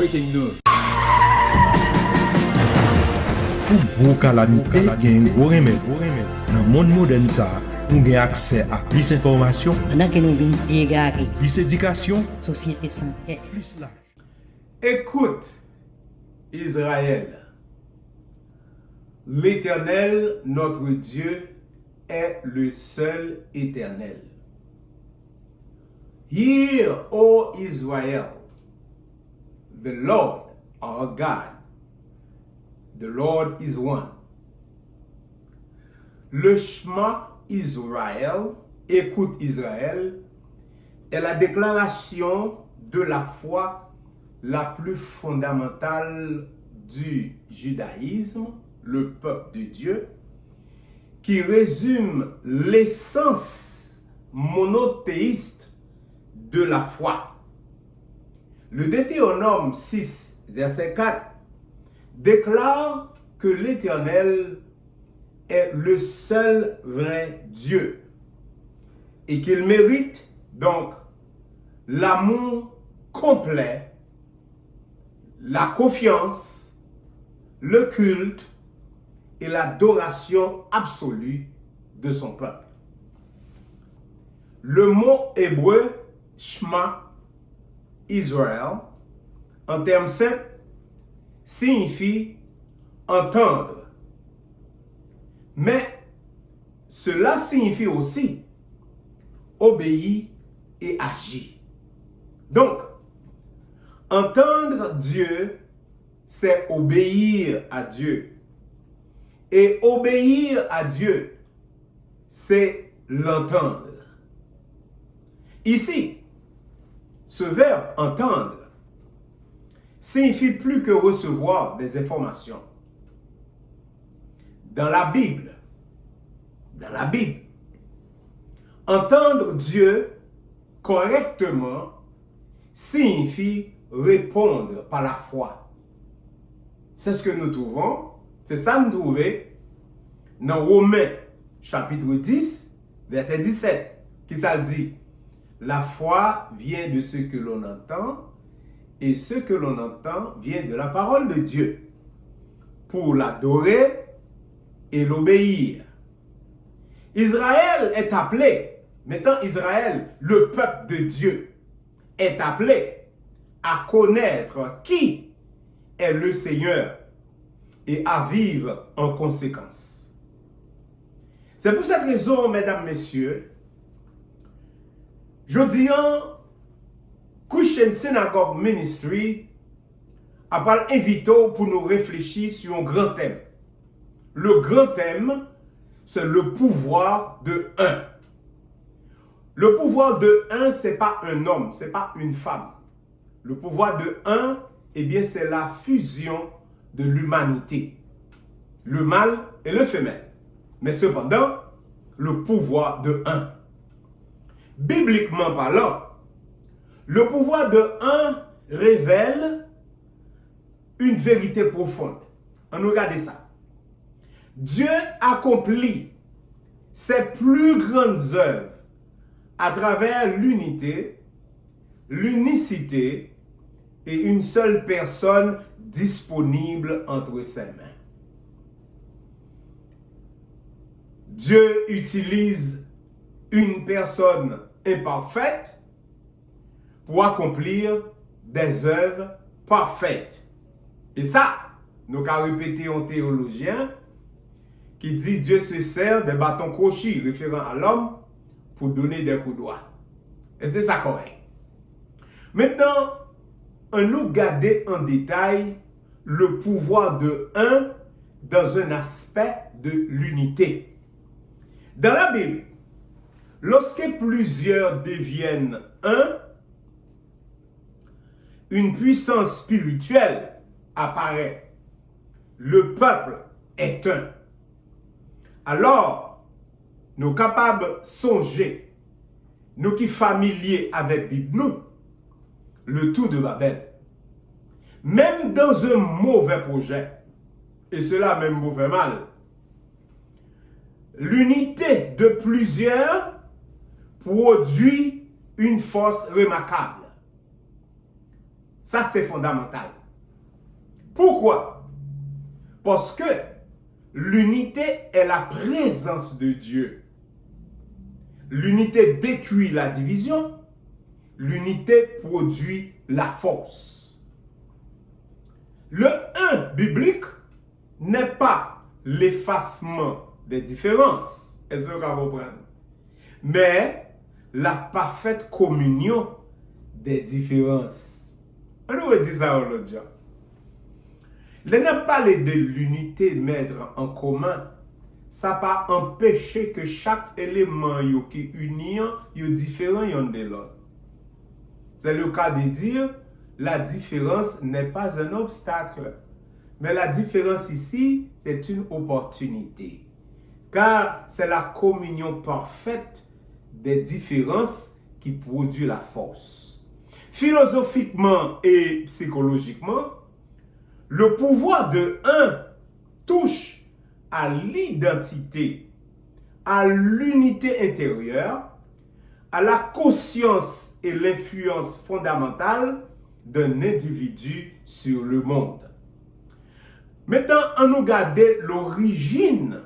Breaking news. Pour gros calamité, il y a un gros remède. Dans le monde moderne, nous avons accès à plus d'informations, Pendant que nous venons égarer, plus d'éducation, société santé. plus là. Écoute, Israël, l'Éternel, notre Dieu, est le seul éternel. Hear, O Israel, the Lord our God, the Lord is one. Le Shema Israël, écoute Israël, est la déclaration de la foi la plus fondamentale du judaïsme, le peuple de Dieu, qui résume l'essence monothéiste de la foi. Le Deutéronome 6, verset 4, déclare que l'Éternel est le seul vrai Dieu et qu'il mérite donc l'amour complet, la confiance, le culte et l'adoration absolue de son peuple. Le mot hébreu Shema Israël, en termes simples, signifie entendre. Mais cela signifie aussi obéir et agir. Donc, entendre Dieu, c'est obéir à Dieu. Et obéir à Dieu, c'est l'entendre. Ici, ce verbe entendre signifie plus que recevoir des informations. Dans la Bible, entendre Dieu correctement signifie répondre par la foi. C'est ce que nous trouvons, c'est ça nous trouvons dans Romains chapitre 10, verset 17, qui ça dit, la foi vient de ce que l'on entend, et ce que l'on entend vient de la parole de Dieu, pour l'adorer et l'obéir. Israël est appelé, maintenant Israël, le peuple de Dieu, est appelé à connaître qui est le Seigneur et à vivre en conséquence. C'est pour cette raison, mesdames, messieurs, je dis en Christian Synagogue Ministry a pas invité pour nous réfléchir sur un grand thème. Le grand thème, c'est le pouvoir de un. Le pouvoir de un, ce n'est pas un homme, ce n'est pas une femme. Le pouvoir de un, eh bien, c'est la fusion de l'humanité. Le mâle et le femelle. Mais cependant, le pouvoir de un. Bibliquement parlant, le pouvoir de un révèle une vérité profonde. On regarde ça. Dieu accomplit ses plus grandes œuvres à travers l'unité, l'unicité et une seule personne disponible entre ses mains. Dieu utilise une personne imparfaite pour accomplir des œuvres parfaites. Et ça, nous avons répété un théologien qui dit Dieu se sert des bâtons crochus référant à l'homme pour donner des coups de doigt. Et c'est ça correct. Maintenant, on nous regarde en détail le pouvoir de un dans un aspect de l'unité. Dans la Bible, lorsque plusieurs deviennent un, une puissance spirituelle apparaît. Le peuple est un. Alors, nous sommes capables de songer, nous qui sommes familiers avec Bible, nous, le tout de Babel. Même dans un mauvais projet, et cela même mauvais mal, l'unité de plusieurs produit une force remarquable. Ça, c'est fondamental. Pourquoi? Parce que l'unité est la présence de Dieu. L'unité détruit la division. L'unité produit la force. Le un biblique n'est pas l'effacement des différences. Est-ce que vous comprenez? Mais la parfaite communion des différences. On nous dit ça aujourd'hui. Il n'a pas parlé de l'unité mettre en commun. Ça pas empêcher que chaque élément qui unit est différent de l'autre. C'est le cas de dire la différence n'est pas un obstacle. Mais la différence ici, c'est une opportunité. Car c'est la communion parfaite des différences qui produit la force. Philosophiquement et psychologiquement, le pouvoir de un touche à l'identité, à l'unité intérieure, à la conscience et l'influence fondamentale d'un individu sur le monde. Maintenant, on nous regarde l'origine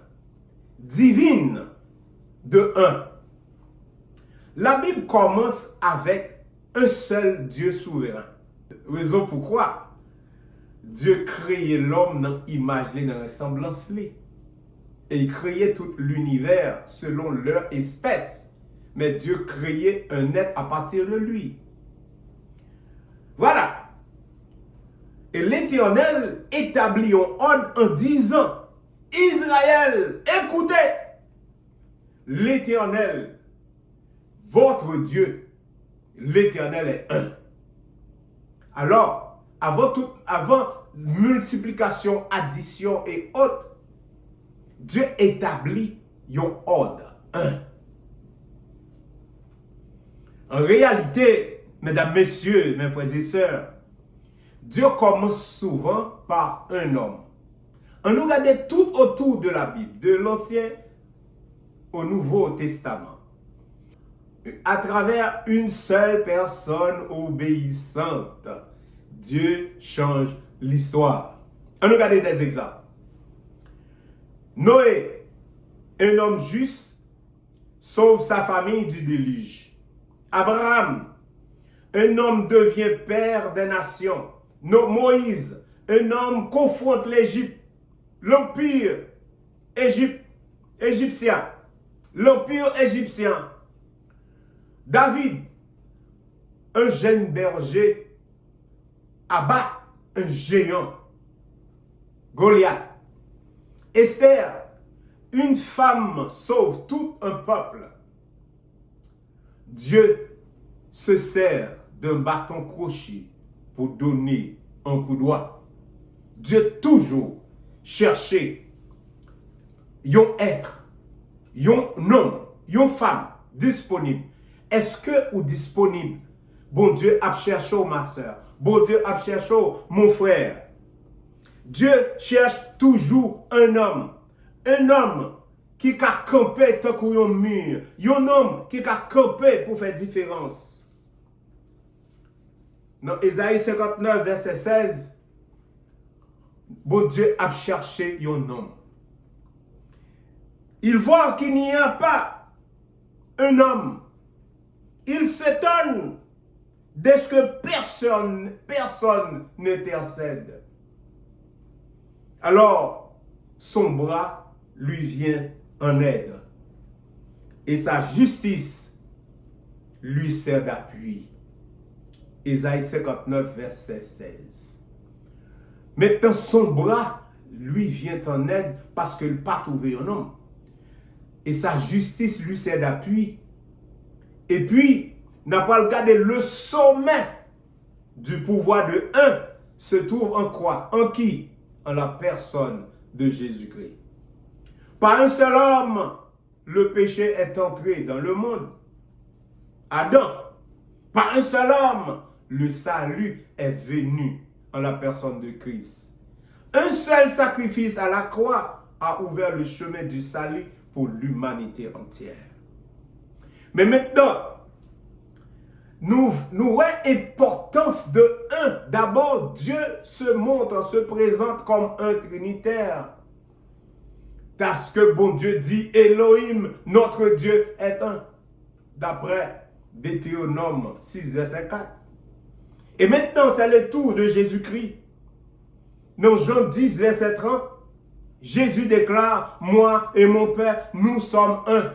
divine de un. La Bible commence avec un seul Dieu souverain. Raison pourquoi Dieu créait l'homme dans l'image, dans la ressemblance. Et il créait tout l'univers selon leur espèce. Mais Dieu créait un être à partir de lui. Voilà. Et l'Éternel établit un ordre en disant, Israël, écoutez, l'Éternel, votre Dieu, l'Éternel est un. Alors, avant multiplication, addition et autres, Dieu établit un ordre, un. En réalité, mesdames, messieurs, mes frères et sœurs, Dieu commence souvent par un homme. On nous regarde tout autour de la Bible, de l'Ancien au Nouveau Testament, à travers une seule personne obéissante. Dieu change l'histoire. On nous regarde des exemples. Noé, un homme juste, sauve sa famille du déluge. Abraham, un homme devient père des nations. Moïse, un homme confronte l'Égypte, l'empire égyptien. L'empire égyptien. David, un jeune berger, abat un géant, Goliath. Esther, une femme sauve tout un peuple. Dieu se sert d'un bâton crochet pour donner un coup de doigt. Dieu toujours chercher un être, un homme, une femme disponible. Est-ce que ou disponible? Bon Dieu a cherché ma soeur. Bon Dieu a cherché mon frère. Dieu cherche toujours un homme. Un homme qui a campé tant qu'un mur. Un homme qui a campé pour faire différence. Dans Ésaïe 59, verset 16, bon Dieu a cherché un homme. Il voit qu'il n'y a pas un homme. Il s'étonne de ce que personne n'intercède. Alors, son bras lui vient en aide. Et sa justice lui sert d'appui. Ésaïe 59, verset 16. Maintenant, son bras lui vient en aide parce qu'il n'a pas trouvé un homme. Et sa justice lui sert d'appui. Et puis, n'a pas regardé le sommet du pouvoir de un se trouve en quoi? En qui? En la personne de Jésus-Christ. Par un seul homme, le péché est entré dans le monde. Adam. Par un seul homme, le salut est venu en la personne de Christ. Un seul sacrifice à la croix a ouvert le chemin du salut pour l'humanité entière. Mais maintenant, nous voyons l'importance de un. D'abord, Dieu se présente comme un trinitaire. Parce que bon Dieu dit, Elohim, notre Dieu est un. D'après Deutéronome 6, verset 4. Et maintenant, c'est le tour de Jésus-Christ. Dans Jean 10, verset 30, Jésus déclare, moi et mon Père, nous sommes un.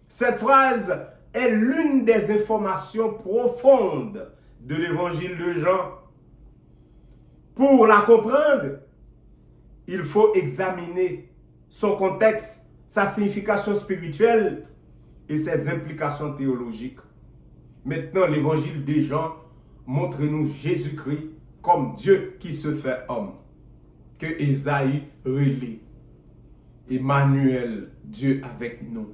Cette phrase est l'une des informations profondes de l'évangile de Jean. Pour la comprendre, il faut examiner son contexte, sa signification spirituelle et ses implications théologiques. Maintenant, l'évangile de Jean montre-nous Jésus-Christ comme Dieu qui se fait homme, que Ésaïe relie. Emmanuel, Dieu avec nous.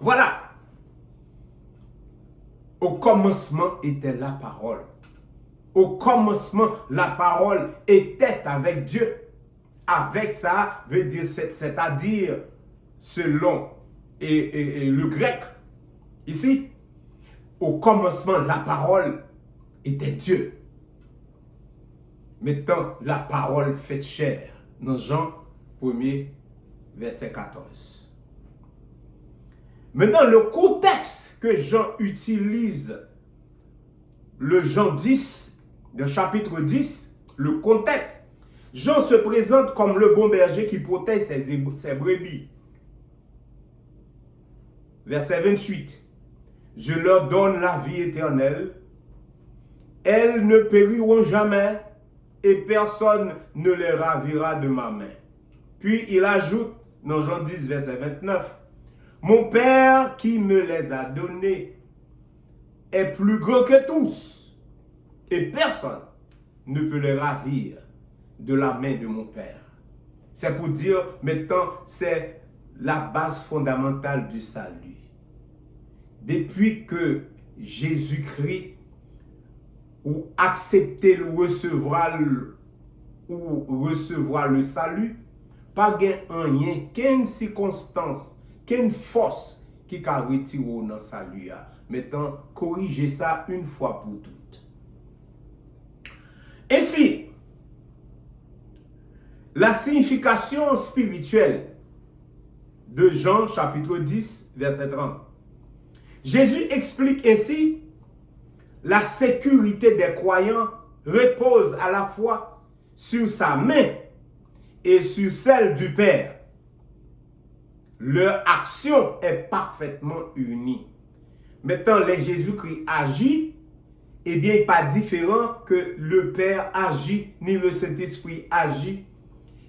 Voilà. Au commencement était la parole. Au commencement, la parole était avec Dieu. Avec ça, veut dire, c'est-à-dire, selon le grec, ici, au commencement, la parole était Dieu. Maintenant, la parole fait chair. Dans Jean 1er, verset 14. Maintenant, le contexte que Jean utilise, le Jean 10, le chapitre 10, le contexte, Jean se présente comme le bon berger qui protège ses brebis. Verset 28. Je leur donne la vie éternelle. Elles ne périront jamais et personne ne les ravira de ma main. Puis il ajoute dans Jean 10, verset 29. Mon Père qui me les a donnés est plus grand que tous et personne ne peut les ravir de la main de mon Père. C'est pour dire, maintenant, c'est la base fondamentale du salut. Depuis que Jésus-Christ ou accepter le recevoir le salut, pas rien, qu'une circonstance, qu'une force qui a retiré dans le salut. Maintenant, corrigez ça une fois pour toutes. Ainsi, la signification spirituelle de Jean chapitre 10, verset 30. Jésus explique ainsi la sécurité des croyants repose à la fois sur sa main et sur celle du Père. Leur action est parfaitement unie. Maintenant, les Jésus-Christ agit, eh bien, pas différent que le Père agit, ni le Saint-Esprit agit.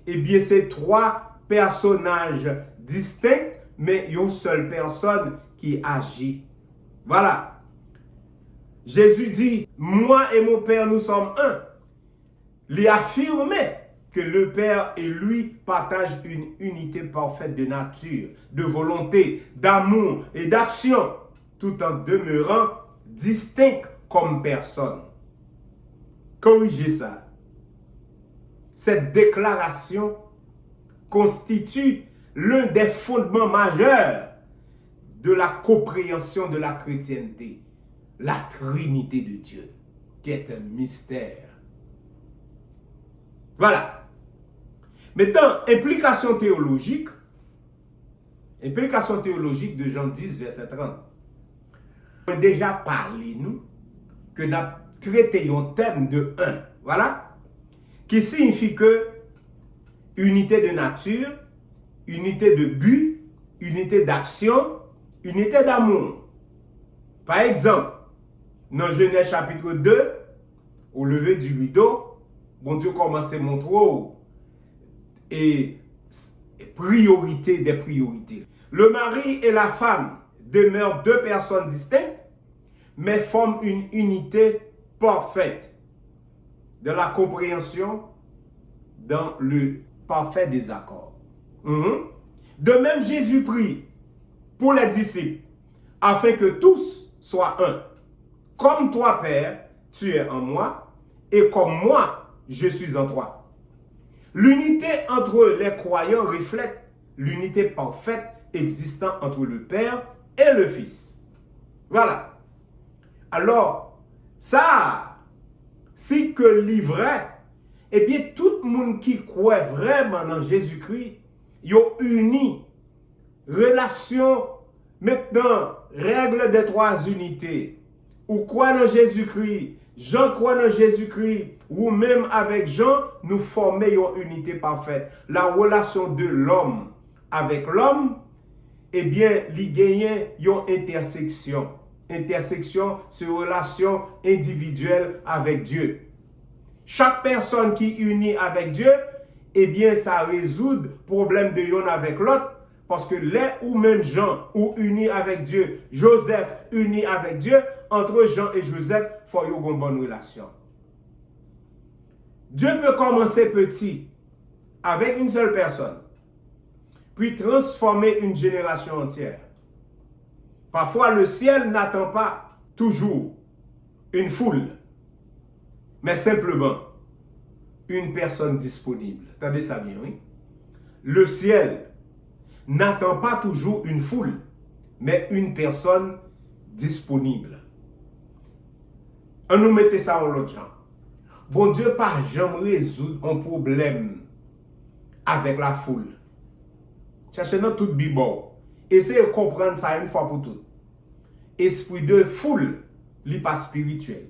Eh bien, c'est trois personnages distincts, mais une seule personne qui agit. Voilà. Jésus dit, moi et mon Père, nous sommes un. Il affirmait que le Père et lui partagent une unité parfaite de nature, de volonté, d'amour et d'action, tout en demeurant distincts comme personne. Corrigez ça. Cette déclaration constitue l'un des fondements majeurs de la compréhension de la chrétienté, la Trinité de Dieu, qui est un mystère. Voilà. Maintenant, implication théologique de Jean 10, verset 30. On a déjà parlé, nous, que nous avons traité un thème de 1. Voilà. Qui signifie que unité de nature, unité de but, unité d'action, unité d'amour. Par exemple, dans Genèse chapitre 2, au lever du rideau, bon Dieu commence à montrer et priorité des priorités. Le mari et la femme demeurent deux personnes distinctes, mais forment une unité parfaite de la compréhension dans le parfait désaccord. De même, Jésus prie pour les disciples, afin que tous soient un. Comme toi, Père, tu es en moi, et comme moi, je suis en toi. L'unité entre les croyants reflète l'unité parfaite existant entre le Père et le Fils. Voilà. Alors, ça, si que l'ivraie, eh bien, tout le monde qui croit vraiment dans Jésus-Christ, ils ont uni relation, maintenant, règle des trois unités. Ou croit dans Jésus-Christ, Jean croit dans Jésus-Christ, ou même avec Jean, nous formons une unité parfaite. La relation de l'homme avec l'homme, eh bien, il gagne une intersection. Intersection, c'est une relation individuelle avec Dieu. Chaque personne qui unit avec Dieu, eh bien, ça résout le problème de l'un avec l'autre. Parce que les ou même Jean ou unis avec Dieu, Joseph uni avec Dieu, entre Jean et Joseph, il faut une bonne relation. Dieu peut commencer petit avec une seule personne, puis transformer une génération entière. Parfois, le ciel n'attend pas toujours une foule, mais simplement une personne disponible. Attendez ça bien, oui? Le ciel n'attend pas toujours une foule, mais une personne disponible. On nous mettait ça en l'autre genre. Bon Dieu, pas jamais résoudre un problème avec la foule. Cherchez dans toute Bible. Essayez de comprendre ça une fois pour toutes. Esprit de foule, n'est pas spirituel.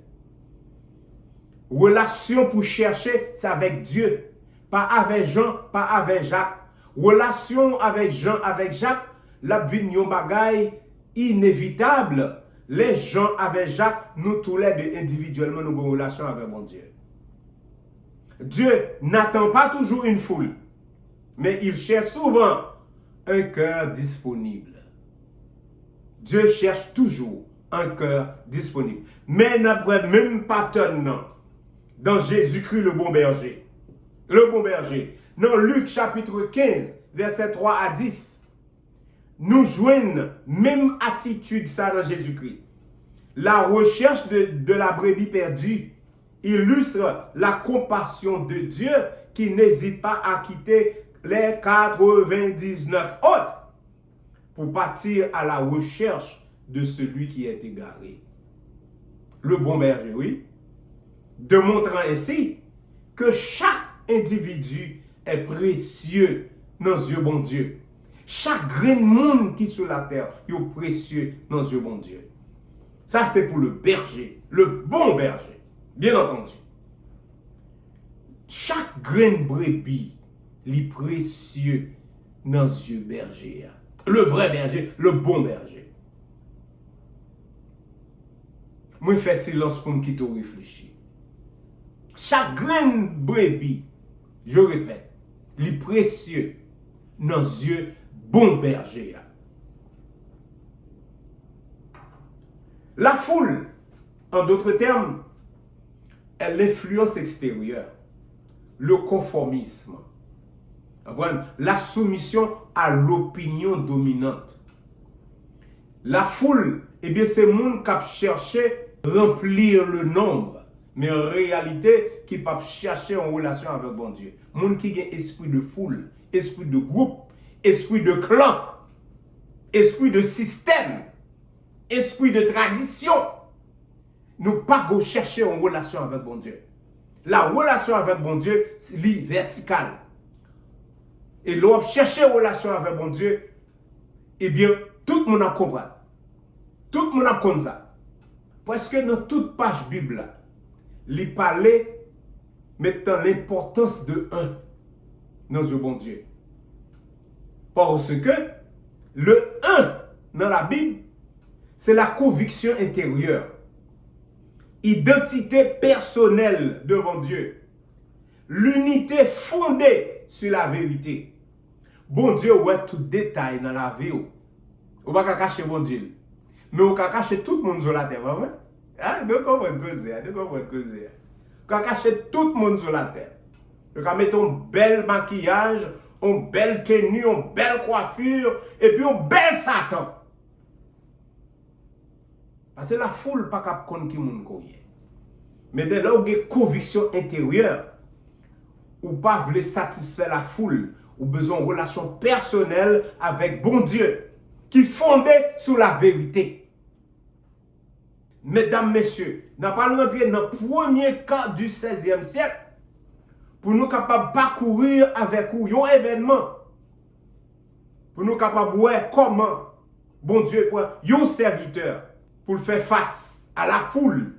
Relation pour chercher, c'est avec Dieu. Pas avec Jean, pas avec Jacques. Relation avec Jean, avec Jacques, la vie de bagaille inévitable. Les gens avec Jacques, nous tous les deux individuellement, nous avons une relation avec mon Dieu. Dieu n'attend pas toujours une foule, mais il cherche souvent un cœur disponible. Dieu cherche toujours un cœur disponible. Mais n'après même pas dans Jésus-Christ le bon berger. Le bon berger. Dans Luc chapitre 15, versets 3 à 10, nous joignons même attitude ça dans Jésus-Christ. La recherche de la brebis perdue illustre la compassion de Dieu qui n'hésite pas à quitter les 99 autres pour partir à la recherche de celui qui est égaré. Le bon berger, oui. Démontrant ainsi que chaque individu est précieux dans les yeux bon Dieu. Chaque grain de monde qui est sur la terre est précieux dans les yeux bon Dieu. Ça, c'est pour le berger, le bon berger, bien entendu. Chaque grain de brebis est précieux dans les yeux berger. Le vrai berger, le bon berger. Moi, je fais silence pour me quitter réfléchir. Chaque grain de brebis, je répète, est précieux dans les yeux bon berger. La foule, en d'autres termes, est l'influence extérieure, le conformisme, la soumission à l'opinion dominante. La foule, eh bien, c'est le monde qui a cherché à remplir le nombre, mais en réalité, qui peut chercher en relation avec bon Dieu. Le monde qui a esprit de foule, esprit de groupe, esprit de clan, esprit de système, esprit de tradition. Nous pas chercher en relation avec bon Dieu. La relation avec bon Dieu, c'est verticale. Et l'on chercher en relation avec bon Dieu, eh bien, tout le monde a compris. Tout le monde a compris ça. Parce que dans toute page Bible, il parlait mettant l'importance de un dans le bon Dieu. Parce que le un dans la Bible, c'est la conviction intérieure. Identité personnelle devant Dieu. L'unité fondée sur la vérité. Bon Dieu, ouais, tout détail dans la vie. On va pas cacher bon Dieu. Mais on va cacher tout le monde sur la terre, pas vrai? Ah, de comprendre que c'est, de comprendre que c'est. On va cacher tout le monde sur la terre. On va mettre un bel maquillage, une belle tenue, une belle coiffure, et puis un bel Satan. Parce que la foule pas cap connaître qui moun koye. Mais dès là où il y a conviction intérieure, ou pas voulez satisfaire la foule, ou besoin de relation personnelle avec bon Dieu, qui fondée sur la vérité. Mesdames, messieurs, nous allons rentrer dans le premier cas du 16e siècle pour nous capables de parcourir avec vous un événement. Pour nous capables de voir comment bon Dieu prend un serviteur pour faire face à la foule,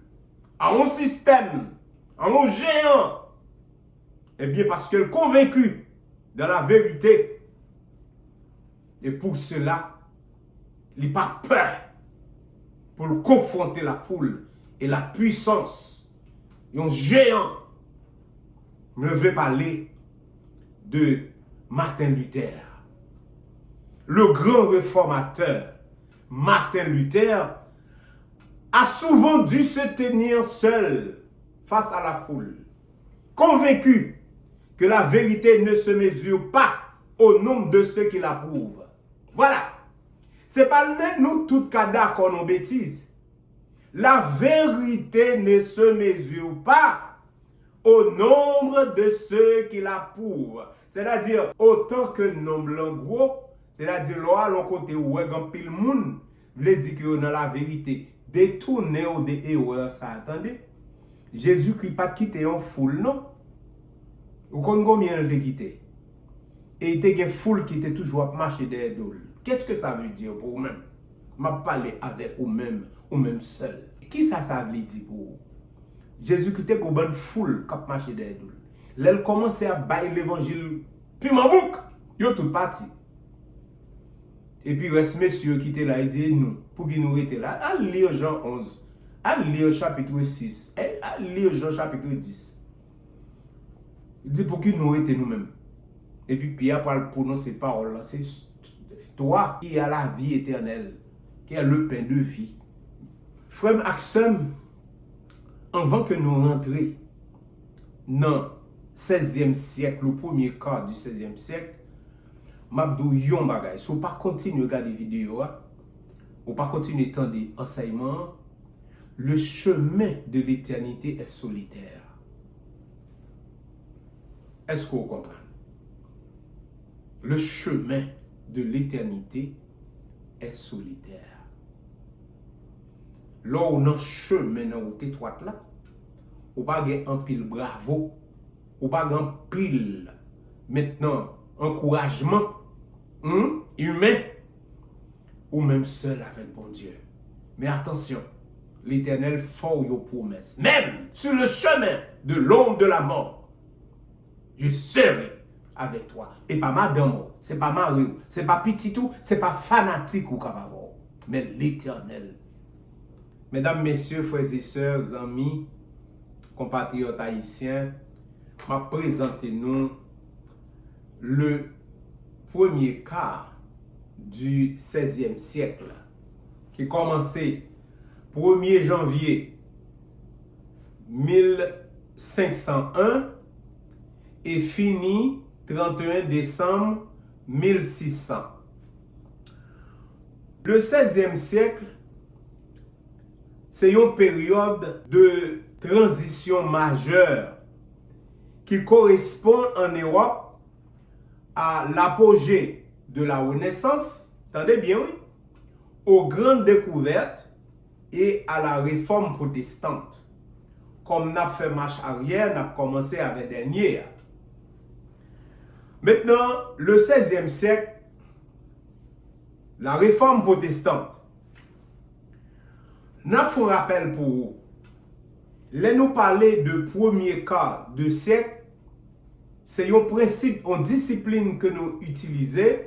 à un système, à un géant. Eh bien, parce qu'elle est convaincue de la vérité. Et pour cela, il n'a pas peur pour confronter la foule et la puissance. Un géant. Je vais parler de Martin Luther. Le grand réformateur Martin Luther a souvent dû se tenir seul face à la foule, convaincu que la vérité ne se mesure pas au nombre de ceux qui l'approuvent. Voilà. C'est pas même nous tous cas d'accord nos bêtises. La vérité ne se mesure pas au nombre de ceux qui l'approuvent. C'est-à-dire, autant que le nombre en gros, c'est-à-dire, là, l'on côté où il y a pile monde, veut dire que dans la vérité, détourner ou des erreurs, ça, attendez. Jésus-Christ pas quitté en foule, non? Vous connaissez combien il a quitté? Et il y a une foule qui était toujours marché derrière d'eux. Qu'est-ce que ça veut dire pour vous-même? Je parle avec vous-même, vous-même seul. Qui ça veut dire pour vous? Jésus-Christ était une bonne foule qui marché derrière d'eux. Là, il commençait à bailler l'évangile, puis mon bouc, il est tout parti. Et puis, reste messieurs qui étaient là, il dit nous, pour qu'ils nous étaient là, à lire Jean 11, à lire chapitre 6, et à lire Jean chapitre 10. Il dit pour qu'ils nous étaient nous-mêmes. Et puis, Pierre parle pour nous ces paroles-là. C'est toi qui as la vie éternelle, qui as le pain de vie. Frère Axem, avant que nous rentrions dans le 16e siècle, le premier quart du 16e siècle, Mabdou yon bagay. Si vous ne continuez à regarder les vidéos, ou pas continuer à entendre des enseignements, le chemin de l'éternité est solitaire. Est-ce que vous comprenez? Le chemin de l'éternité est solitaire. Là où dans le chemin dans route étroite là, ou pas un pile bravo, ou pas un pile maintenant encouragement humain, ou même seul avec bon Dieu. Mais attention, l'Éternel fait une promesse. Même sur le chemin de l'ombre de la mort, je serai avec toi. Et pas madame, c'est pas mari, c'est pas petit tout, c'est pas fanatique ou capable, mais l'Éternel. Mesdames, messieurs, frères et sœurs, amis, compatriotes haïtiens, m'a présenté nous le premier quart du 16e siècle qui commençait 1er janvier 1501 et fini 31 décembre 1600. Le 16e siècle, c'est une période de transition majeure qui correspond en Europe à l'apogée de la Renaissance, attendez bien, oui, aux grandes découvertes et à la réforme protestante. Comme n'a fait marche arrière, n'a commencé avec dernière. Maintenant, le 16e siècle, la réforme protestante. N'a fait un rappel pour vous. Là, nous parler de premier quart de siècle, c'est un principe, une discipline que nous utilisons.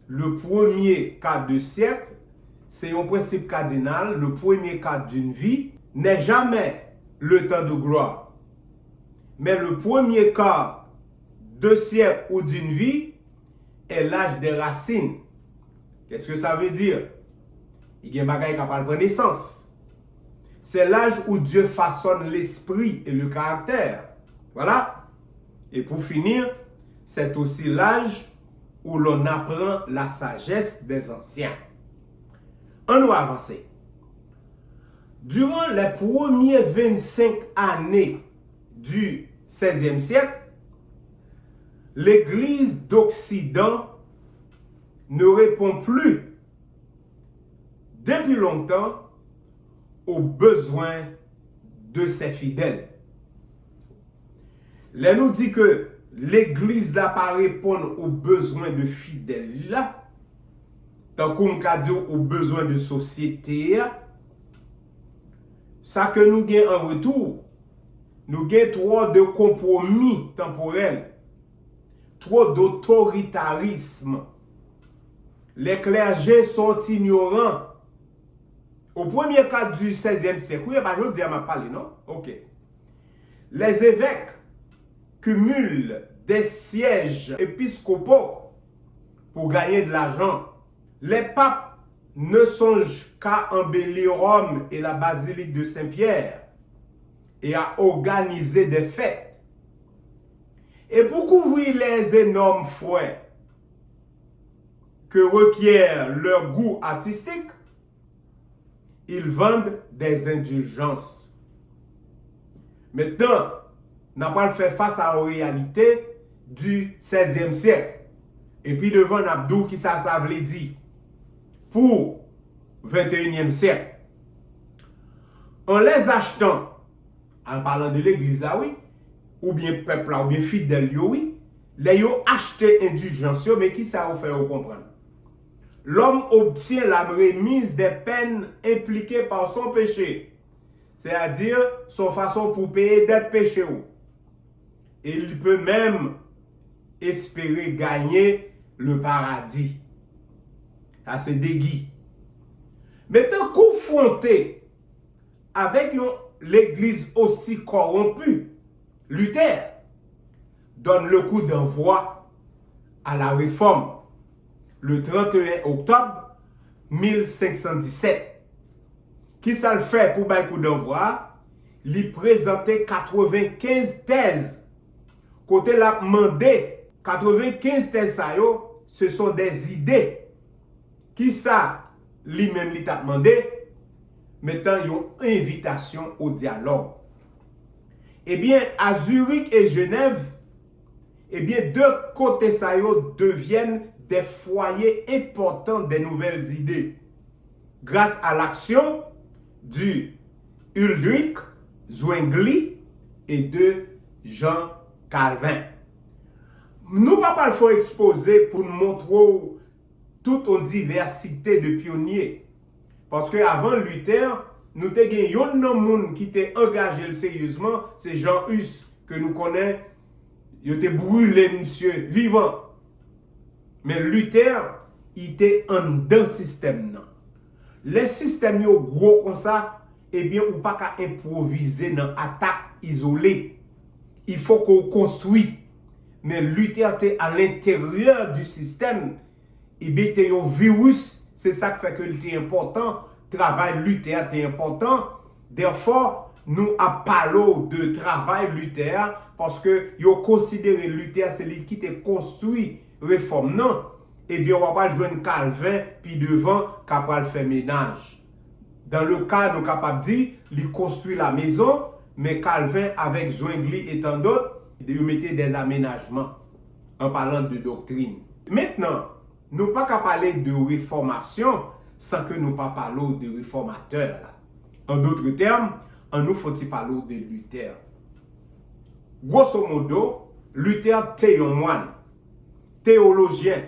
Le premier quart de siècle, c'est un principe cardinal. Le premier quart d'une vie n'est jamais le temps de gloire. Mais le premier quart de siècle ou d'une vie est l'âge des racines. Qu'est-ce que ça veut dire? Il y a un bagage qui parle de naissance. C'est l'âge où Dieu façonne l'esprit et le caractère. Voilà. Et pour finir, c'est aussi l'âge où l'on apprend la sagesse des anciens. On va avancer. Durant les premières 25 années du 16e siècle, l'Église d'Occident ne répond plus depuis longtemps aux besoins de ses fidèles. Là, nous dit que l'Église là pas répondre aux besoins de fidèles là, tant qu'on a dit aux besoins de société, ça que nous gagnons en retour, nous gagnons trop de compromis temporels, trop d'autoritarisme. Les clergés sont ignorants. Au premier cas du 16e siècle, oui, je veux dire, je parlé, non? Ok. Les évêques cumulent des sièges épiscopaux pour gagner de l'argent. Les papes ne songent qu'à embellir Rome et la basilique de Saint-Pierre et à organiser des fêtes. Et pour couvrir les énormes fouets que requiert leur goût artistique, ils vendent des indulgences. Maintenant, n'a pas fait face à la réalité du 16e siècle. Et puis devant Abdou qui ça veut dire pour 21e siècle. En les achetant, en parlant de l'église là, oui, ou bien peuple là, ou bien fidèle, oui, les ont acheté indulgence, mais qui ça vous fait comprendre? L'homme obtient la remise des peines impliquées par son péché, c'est-à-dire son façon pour payer d'être péché. Et il peut même espérer gagner le paradis. Ça c'est déguis. Maintenant, confronté avec l'église aussi corrompue, Luther donne le coup d'envoi à la réforme le 31 octobre 1517. Qui ça le fait pour le coup d'envoi? Il présentait 95 thèses. Côté la demandé 95 thèses, ce sont des idées. Qui ça, lui-même, il t'a demandé, mettant une invitation au dialogue. Eh bien, à Zurich et Genève, eh bien, deux côtés ça deviennent des foyers importants des nouvelles idées. Grâce à l'action du Ulrich Zwingli et de Jean Calvin. Nous ne pouvons pas le faire exposer pour nous montrer toute une diversité de pionniers. Parce qu'avant Luther, nous avons un monde qui était engagé sérieusement, c'est Jean Hus, que nous connaissons. Il était brûlé, monsieur, vivant. Mais Luther, il était un dans système. Non. Les systèmes gros comme ça, eh bien, on ne peut pas improviser dans attaque isolée. Il faut qu'on construise. Mais Luther était à l'intérieur du système. Et bien, il y a un virus. C'est ça qui fait que c'est important. Travail Luther est important. Therefore, nous avons parlé de travail Luther parce que nous considéré Luther c'est lui qui a construit réforme. Non. Et bien, on va pas jouer Calvin puis devant capable faire ménage. Dans le cas, nous sommes capables de dire, il construit la maison, mais Calvin avec Zwingli et tant d'autres, il mettait des aménagements en parlant de doctrine. Maintenant, nous ne pouvons pas parler de réformation sans que nous ne parlions de réformateur. En d'autres termes, on nous faut-il parler de Luther. Grosso modo, Luther était un moine, théologien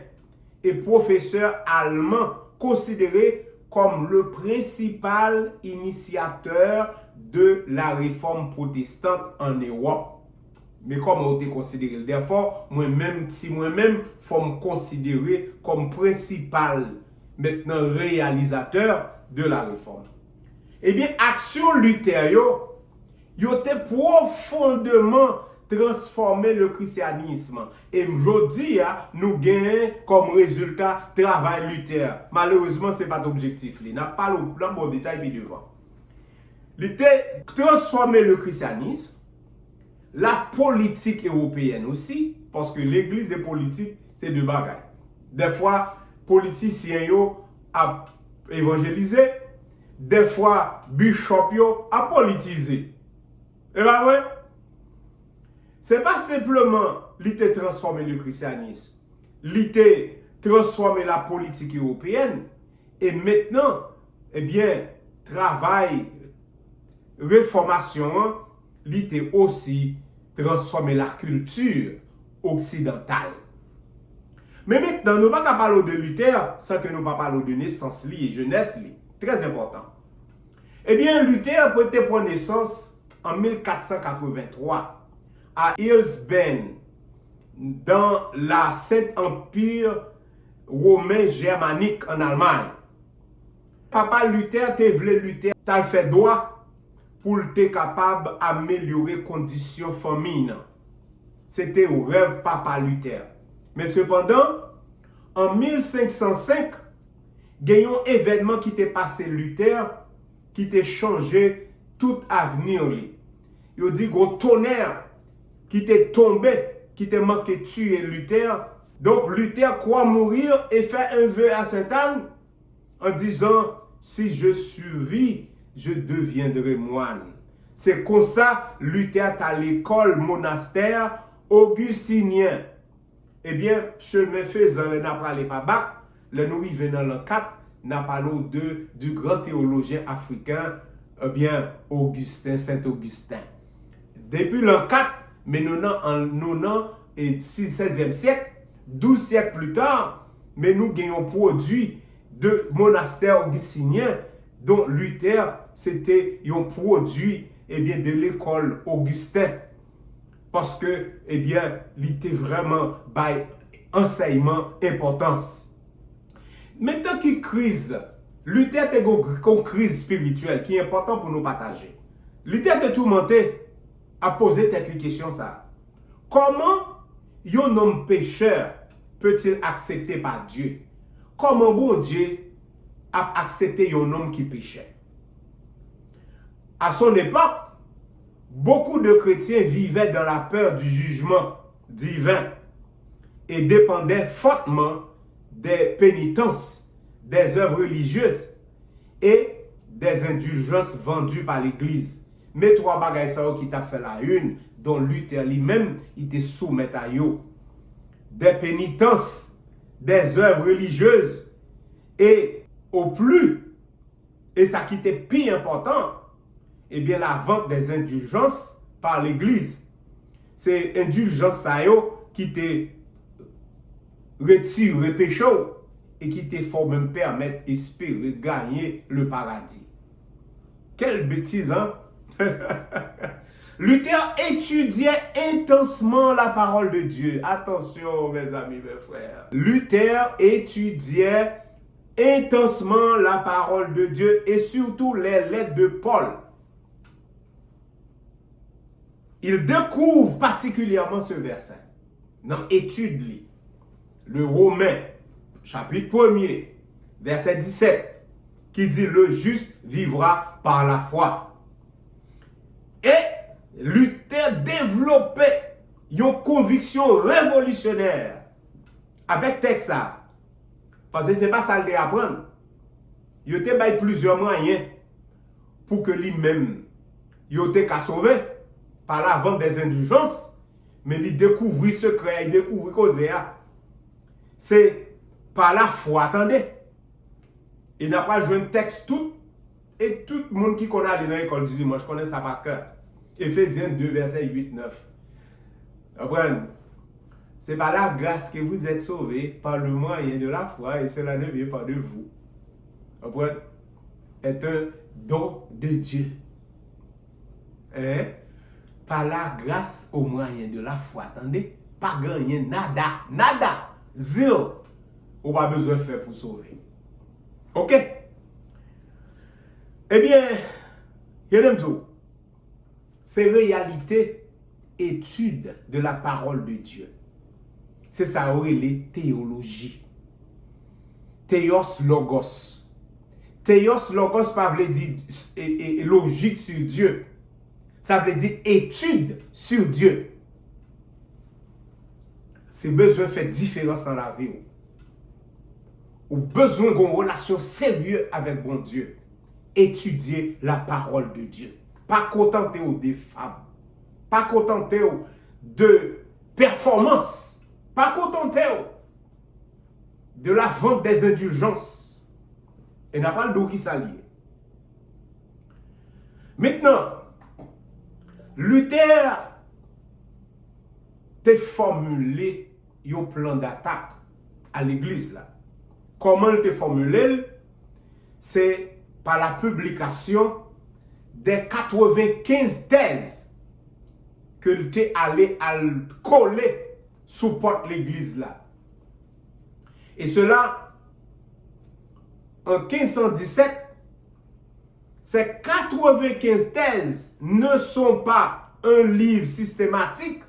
et professeur allemand considéré comme le principal initiateur de la réforme protestante en Europe. Mais comme on était considéré, therefore, moi-même, si moi-même, faut me considérer comme principal, maintenant réalisateur de la réforme. Eh bien, action Luther, yo était profondément transformé le christianisme. Et aujourd'hui, nous gagnons comme résultat travail Luther. Malheureusement, ce n'est pas l'objectif. Il n'a pas le plan bon détail puis devant. Luther transformé le christianisme, la politique européenne aussi, parce que l'église et politique, c'est deux bagages. Des fois, politiciens yo a évangélisé, des fois, bishop yo a politisé. Et bien, ouais, c'est pas simplement l'idée transformer le christianisme, l'idée transformer la politique européenne, et maintenant, eh bien, travail réformation, était aussi transformer la culture occidentale. Mais maintenant, nous ne pouvons pas parler de Luther sans que nous ne parlions de naissance et jeunesse. Très important. Eh bien, Luther a été pour naissance en 1483 à Hilsben, dans la Saint-Empire romain germanique en Allemagne. Papa Luther te voulu Luther, t'as fait droit pour être capable d'améliorer les conditions famille. C'était au rêve Papa Luther. Mais cependant, en 1505, il y a un événement qui t'est passé Luther, qui t'a changé tout avenir. Il dit qu'il y a un tonnerre qui t'est tombé, qui t'a manqué tuer Luther. Donc Luther croit mourir et fait un vœu à Sainte-Anne en disant, si je survis, je deviendrai moine. C'est comme ça Luther est à l'école monastère augustinien. Eh bien, chemin faisant, nous n'avons parlé pas bac, nous arrivons dans l'an 4, nous parlons du grand théologien africain, eh bien, Augustin, Saint-Augustin. Depuis l'an 4, mais nous avons 16e siècle, 12 siècles plus tard, mais nous gagnons produit de monastère augustinien, dont Luther, c'était un produit eh bien, de l'école Augustin. Parce que, eh bien, il était vraiment by enseignement importance. Maintenant qu'il crise, Luther a une crise spirituelle qui est importante pour nous partager. Luther a tourmenté à poser cette question ça. Comment un homme pécheur peut-il accepter par Dieu? Comment bon Dieu a accepté un homme qui péchait? À son époque, beaucoup de chrétiens vivaient dans la peur du jugement divin et dépendaient fortement des pénitences, des œuvres religieuses et des indulgences vendues par l'Église. Mais trois bagailles qui t'a fait la une, dont Luther lui-même était soumis à eux. Des pénitences, des œuvres religieuses et au plus, et ça qui était plus important, eh bien la vente des indulgences par l'Église. C'est indulgence ça qui te retire le péché et qui te faut même permettre d'espérer gagner le paradis. Quelle bêtise, hein? Luther étudiait intensément la parole de Dieu. Attention, mes amis, mes frères. Luther étudiait intensément la parole de Dieu et surtout les lettres de Paul. Il découvre particulièrement ce verset dans l'étude, le Romain, chapitre 1er, verset 17, qui dit le juste vivra par la foi. Et Luther développait une conviction révolutionnaire avec texte ça. Parce que ce n'est pas ça qu'il apprendre. Il a plusieurs moyens pour que lui-même, il ait sauvé par la vente des indulgences, mais il découvrit ce secret, il découvrit cause. C'est par la foi, attendez. Il n'a pas joué un texte tout, et tout le monde qui connaît dans l'école dit, moi je connais ça par cœur. Éphésiens 2, verset 8-9. Comprenez? C'est par la grâce que vous êtes sauvés par le moyen de la foi, et cela ne vient pas de vous. Comprenez? Est un don de Dieu. Hein? Par la grâce au moyen de la foi. Attendez, pas gagner nada, zéro. On n'a pas besoin de faire pour sauver. Ok? Eh bien, je l'aime tout. C'est réalité, étude de la parole de Dieu. C'est ça, les théologie. Théos logos. Théos logos, pas veut dire logique sur Dieu. Ça veut dire étude sur Dieu. C'est besoin de faire différence dans la vie. Ou besoin d'une relation sérieuse avec bon Dieu. Étudier la parole de Dieu. Pas contenter des femmes. Pas contenter de performance. Pas contenter de la vente des indulgences. Et n'a pas le dos qui s'allie. Maintenant, Luther t'a formulé un plan d'attaque à l'église là. Comment il t'a formulé? C'est par la publication des 95 thèses que il t'est allé à coller sous porte l'église là. Et cela, en 1517, ces 95 thèses ne sont pas un livre systématique,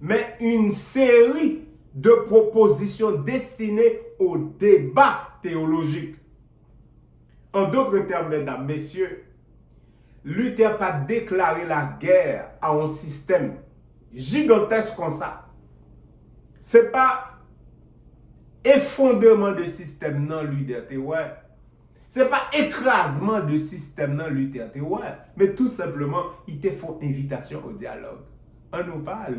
mais une série de propositions destinées au débat théologique. En d'autres termes, mesdames, messieurs, Luther n'a pas déclaré la guerre à un système gigantesque comme ça. Ce n'est pas effondrement de système, non, Luther, ouais. Ce n'est pas écrasement de système, non, Luther, ouais. Mais tout simplement, il te faut invitation au dialogue. On nous parle,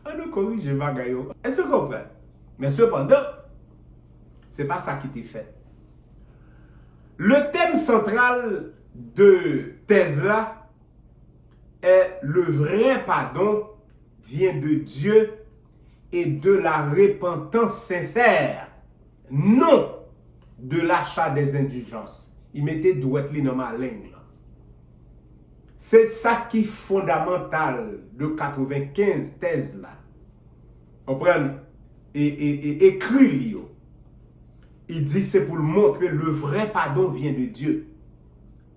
on nous corrige les bagailles. Est-ce que vous comprenez? Mais cependant, ce n'est pas ça qui t'est fait. Le thème central de thèse là est le vrai pardon vient de Dieu et de la repentance sincère, non de l'achat des indulgences. Il mettait douette li dans ma langue. C'est ça qui est fondamental de 95 thèses là. On prend et écrit lui. Il dit c'est pour montrer le vrai pardon vient de Dieu.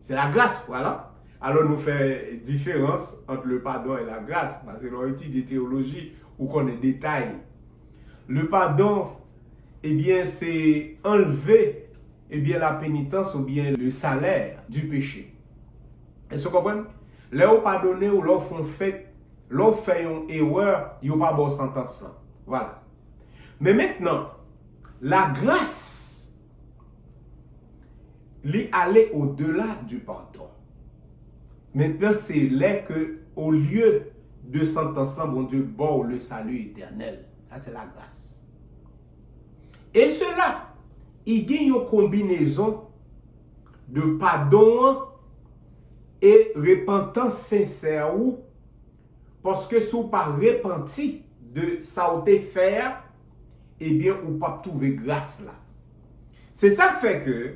C'est la grâce, voilà. Alors nous faisons différence entre le pardon et la grâce. Parce que l'on étudie théologie ou qu'on ait détails. Le pardon, eh bien, c'est enlever la pénitence ou bien le salaire du péché. Est-ce que vous comprenez? Là, vous pardonnez ou là, vous faites une erreur, il n'y a pas de sentence. Voilà. Mais maintenant, la grâce, lui aller au-delà du pardon. Maintenant, c'est là que, au lieu de sentencer, bon Dieu, bon, le salut éternel. Ça, c'est la grâce. Et cela, il y a une combinaison de pardon et repentance sincère. Parce que si vous n'avez pas repenti de ça ou faire, eh bien, vous ne pouvez pas trouver grâce là. C'est ça qui fait que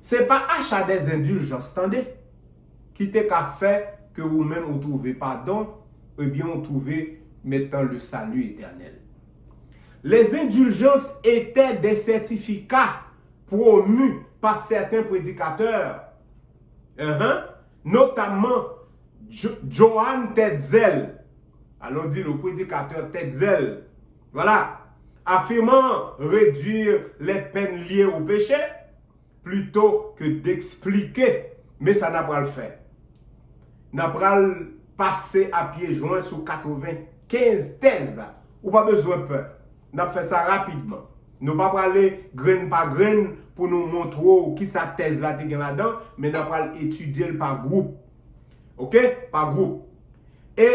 ce n'est pas achat des indulgences, attendez, qui t'a qu'à faire que vous-même vous trouvez pardon, eh bien, vous trouvez maintenant le salut éternel. Les indulgences étaient des certificats promus par certains prédicateurs, notamment Johann Tetzel. Alors on dit le prédicateur Tetzel, voilà, affirmant réduire les peines liées au péché plutôt que d'expliquer, mais ça n'a pas le fait. N'a pas le passer à pieds joints sur 95 thèses, ou pas besoin de peur. Nous avons fait ça rapidement. Nous ne pas parler graine par graine pour nous montrer qui sa thèse là là-dedans, mais nous allons étudier par groupe. OK? Par groupe. Et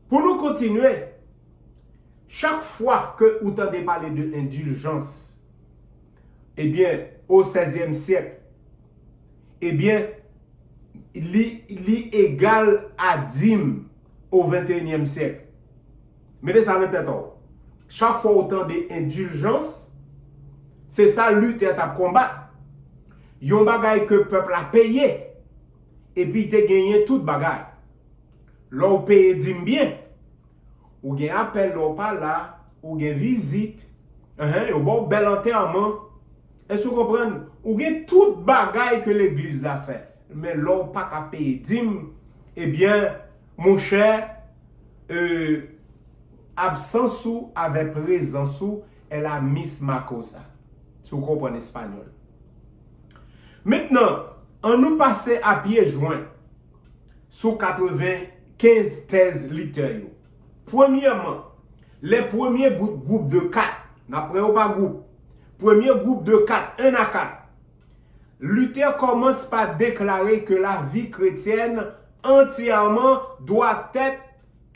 pour nous continuer, chaque fois que vous entendez parler de indulgence, eh bien, au XVIe siècle, eh bien, il est égal à dîme au XXIe siècle. Mais ça va être chaque fois autant d'indulgence, c'est ça Luther à combattre. Yon bagay que le peuple a payé, et puis il a gagné tout bagay. L'on paye dîme bien, ou gen appel l'on pas là, ou gen visite, ou bon bel enterrement. Est-ce que vous comprenez? Ou gen tout bagay que l'église a fait. Mais l'on pas qu'à payer dîme, eh bien, mon cher, absence ou avec présence ou est la misma cosa. Si vous comprenez espagnol. Maintenant, on nous passe à pied joint sous 95 thèses littéraires. Premièrement, les premiers groupes de 4, n'après pas groupe, premier groupe de 4, 1 à 4. Luther commence par déclarer que la vie chrétienne entièrement doit être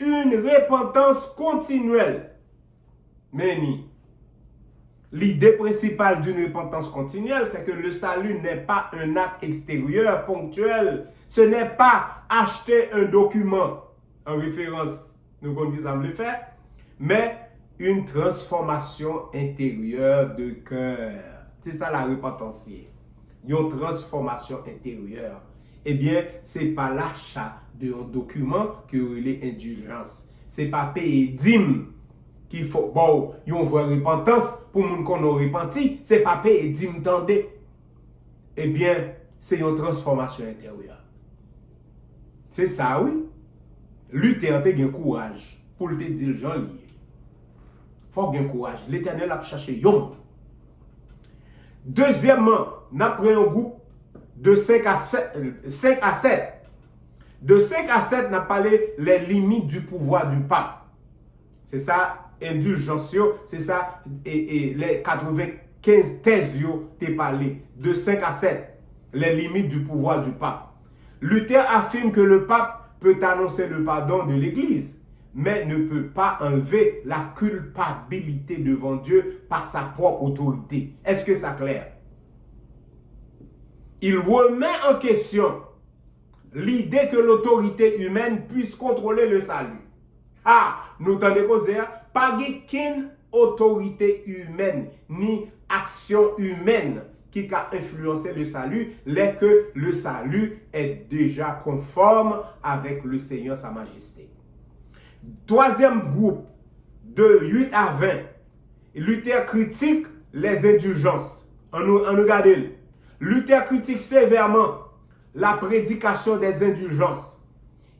une repentance continuelle. Meni. l'idée principale d'une repentance continuelle, c'est que le salut n'est pas un acte extérieur, ponctuel. Ce n'est pas acheter un document en référence, nous connaissons le faire, mais une transformation intérieure de cœur. C'est ça la repentance. Une transformation intérieure. Eh bien, ce n'est pas l'achat d'un document qui relève indulgence. Ce n'est pas payer dîme qu'il faut, bon, yon voit repentance pour moun qu'on a repenti, c'est pas payer dîme tendez. Eh bien, c'est une transformation intérieure. C'est ça, oui. Luther te gen courage pour te dire Jean lié. Faut gen courage. L'Éternel a cherché yon. Deuxièmement, n'a pris un groupe de 5 à 7. De 5 à 7, n'a parlé les limites du pouvoir du pape. C'est ça, indulgence, c'est ça, et les 95 thèses, t'es parlé. De 5 à 7, les limites du pouvoir du pape. Luther affirme que le pape peut annoncer le pardon de l'Église, mais ne peut pas enlever la culpabilité devant Dieu par sa propre autorité. Est-ce que ça clair? Il remet en question l'idée que l'autorité humaine puisse contrôler le salut. Ah, nous t'en causer, pas qu'une autorité humaine ni action humaine qui a influencé le salut, est que le salut est déjà conforme avec le Seigneur, sa majesté. Troisième groupe, de 8 à 20, Luther critique les indulgences. On nous regarde. Luther critique sévèrement la prédication des indulgences.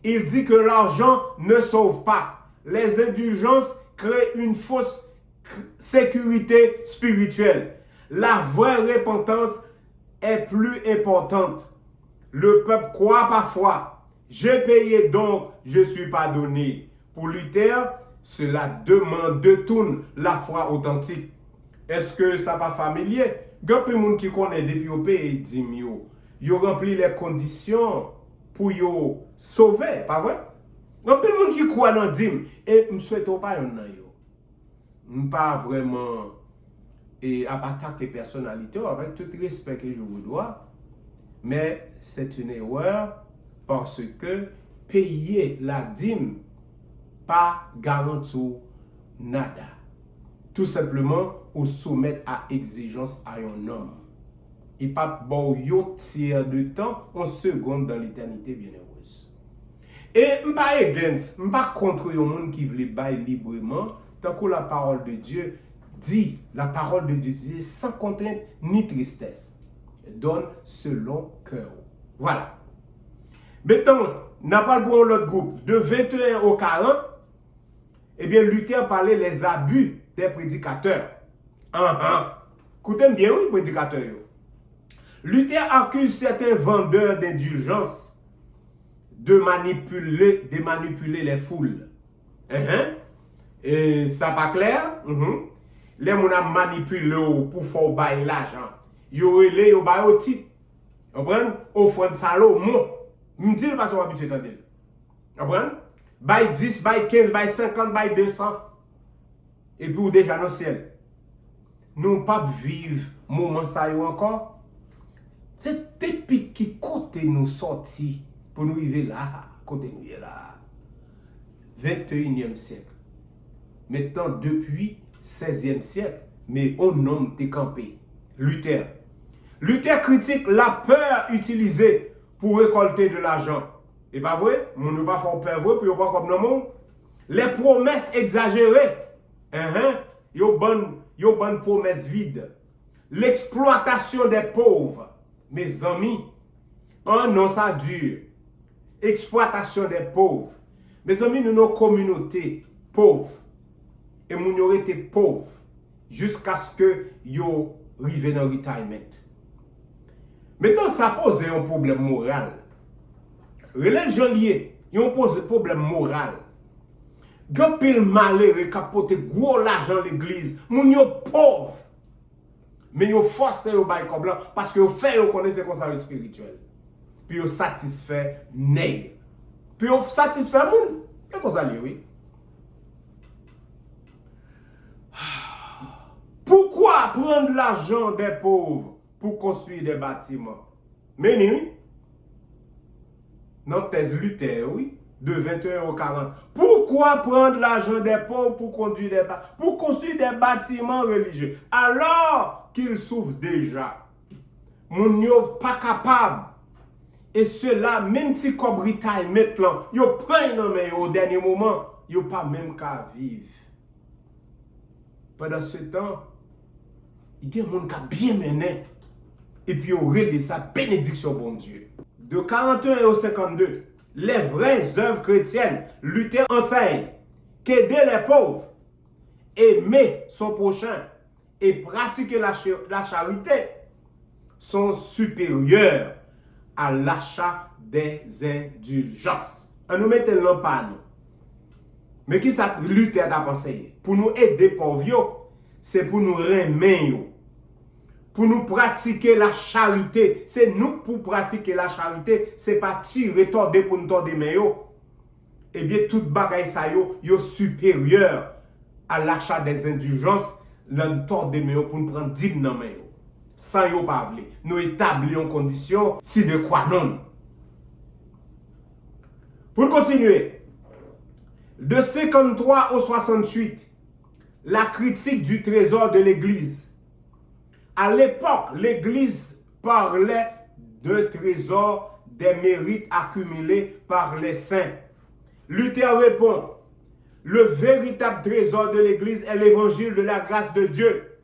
Il dit que l'argent ne sauve pas. Les indulgences créent une fausse sécurité spirituelle. La vraie repentance est plus importante. Le peuple croit parfois. J'ai payé donc je suis pardonné. Pour Luther, cela demande de tourner la foi authentique. Est-ce que ça pas familier? Grand peu de monde qui connaît depuis au pays dit yo rempli les conditions pour yo sauver, pas vrai? Grand peu de monde qui croit dans dim et me souhaite pas yon nan yo. Pas vraiment et attaquer personnalité avec tout respect que je vous dois, mais c'est une erreur parce que payer la dîme pas garantit nada. Tout simplement ou soumettre à exigence à un homme. Et pas bon yo tiers de temps en seconde dans l'éternité bienheureuse. Et m'pa against, m'pa contre yon monde qui veut bailler librement tant que la parole de Dieu dit, la parole de Dieu dit sans contrainte ni tristesse. Donne selon cœur. Voilà. Maintenant, n'a pas pour l'autre groupe de 21 au 40. Eh bien, Luther parlait les abus des prédicateurs. Écoutez bien, oui, prédicateurs. Luther accuse certains vendeurs d'indulgence de manipuler les foules. Et ça pas clair? Les gens ont manipulé pour faire bailler l'argent. Ils ont relé au bail au titre. Vous comprenez? Offrande salaud, mot. Je me dis pas son habitude d'entendre. Vous comprenez? Bail 10, bail 15, bail 50, bail 200. Et puis ou déjà dans le ciel. Nous pas vivre moment ça encore. C'est depuis qui côté nous sorti pour nous arriver là, côté nous est là. 21e siècle. Maintenant depuis 16e siècle, mais on nomme décampé. Luther. Luther critique la peur utilisée pour récolter de l'argent. Et pas vrai? On ne pas faire peur vrai, puis on pas comme le monde. Les promesses exagérées. Yo bonne promesse vide. L'exploitation des pauvres. Mes amis, non ça dure. Exploitation des pauvres. Mes amis, nous nos communautés pauvres. Et nous avons été pauvres jusqu'à ce que yo arrivent dans le retirement. Maintenant, ça pose un problème moral. Relève Jean-Lié, il pose un problème moral. Quand pile malheureux capote gros l'argent l'église, moun yo pauvre. Mais yo force yo bay comme là parce que yo fait yo connaissez conseil spirituel. Puis yo satisfait nègre. Puis yo satisfait moun. C'est comme ça oui. Pourquoi prendre l'argent des pauvres pour construire des bâtiments? Mais oui. Notre thèse Luther, oui, de 21,40 €. Pourquoi prendre l'argent des pauvres pour construire des bâtiments religieux alors qu'ils souffrent déjà? Moun yo pas capable. Et cela, même si Kobrita est maintenant, yo prennent non mais au dernier moment, yo pas même qu'à vivre. Pendant ce temps, il y a des gens qui ont bien mené. Et puis, au de sa bénédiction, bon Dieu. De 41 au 52, les vraies œuvres chrétiennes, Luther enseigne qu'aider les pauvres, aimer son prochain et pratiquer la charité sont supérieures à l'achat des indulgences. On nous met le panneau. Mais qui ça Luther a pensé? Pour nous aider pauvres, c'est pour nous remettre. Pour nous pratiquer la charité. C'est nous pour pratiquer la charité. C'est pas tirer, torder pour nous torder mais eh bien, toute bagaille ça yo supérieur à l'achat des indulgences, l'on torder mais pour nous prendre 10 dans mais sans yo pas vle. Nous établissons condition si de quoi non. Pour continuer, de 53 au 68, la critique du trésor de l'Église. À l'époque, l'Église parlait d'un trésor des mérites accumulés par les saints. Luther répond, le véritable trésor de l'Église est l'évangile de la grâce de Dieu.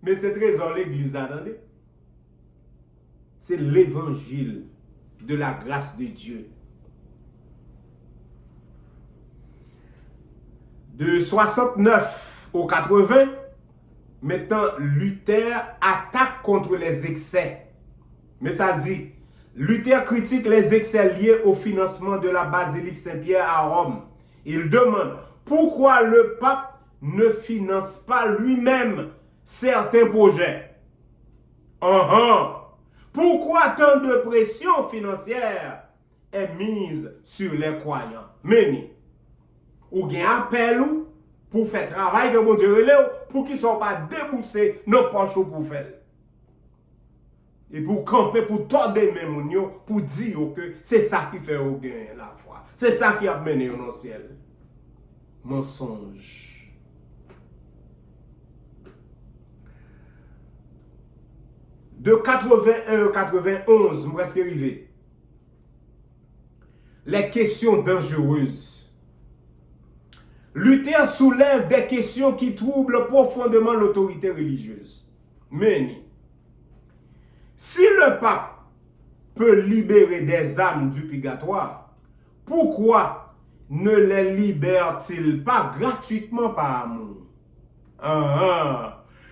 Mais ce trésor, l'Église, attendez, c'est l'évangile de la grâce de Dieu. De 69 au 80, maintenant, Luther attaque contre les excès. Mais ça dit, Luther critique les excès liés au financement de la basilique Saint-Pierre à Rome. Il demande pourquoi le pape ne finance pas lui-même certains projets. Pourquoi tant de pression financière est mise sur les croyants? Mais, ou bien appel ou pour faire travail que mon Dieu relève, pour qu'ils ne soient pas déboursés nos poches pour faire. Et pour camper, pour tordre même pour dire que c'est ça qui fait au gain la foi. C'est ça qui a mené au ciel. Mensonge. De 81 à 91, je suis arrivé. Les questions dangereuses. Luther soulève des questions qui troublent profondément l'autorité religieuse. Mais, si le pape peut libérer des âmes du purgatoire, pourquoi ne les libère-t-il pas gratuitement par amour?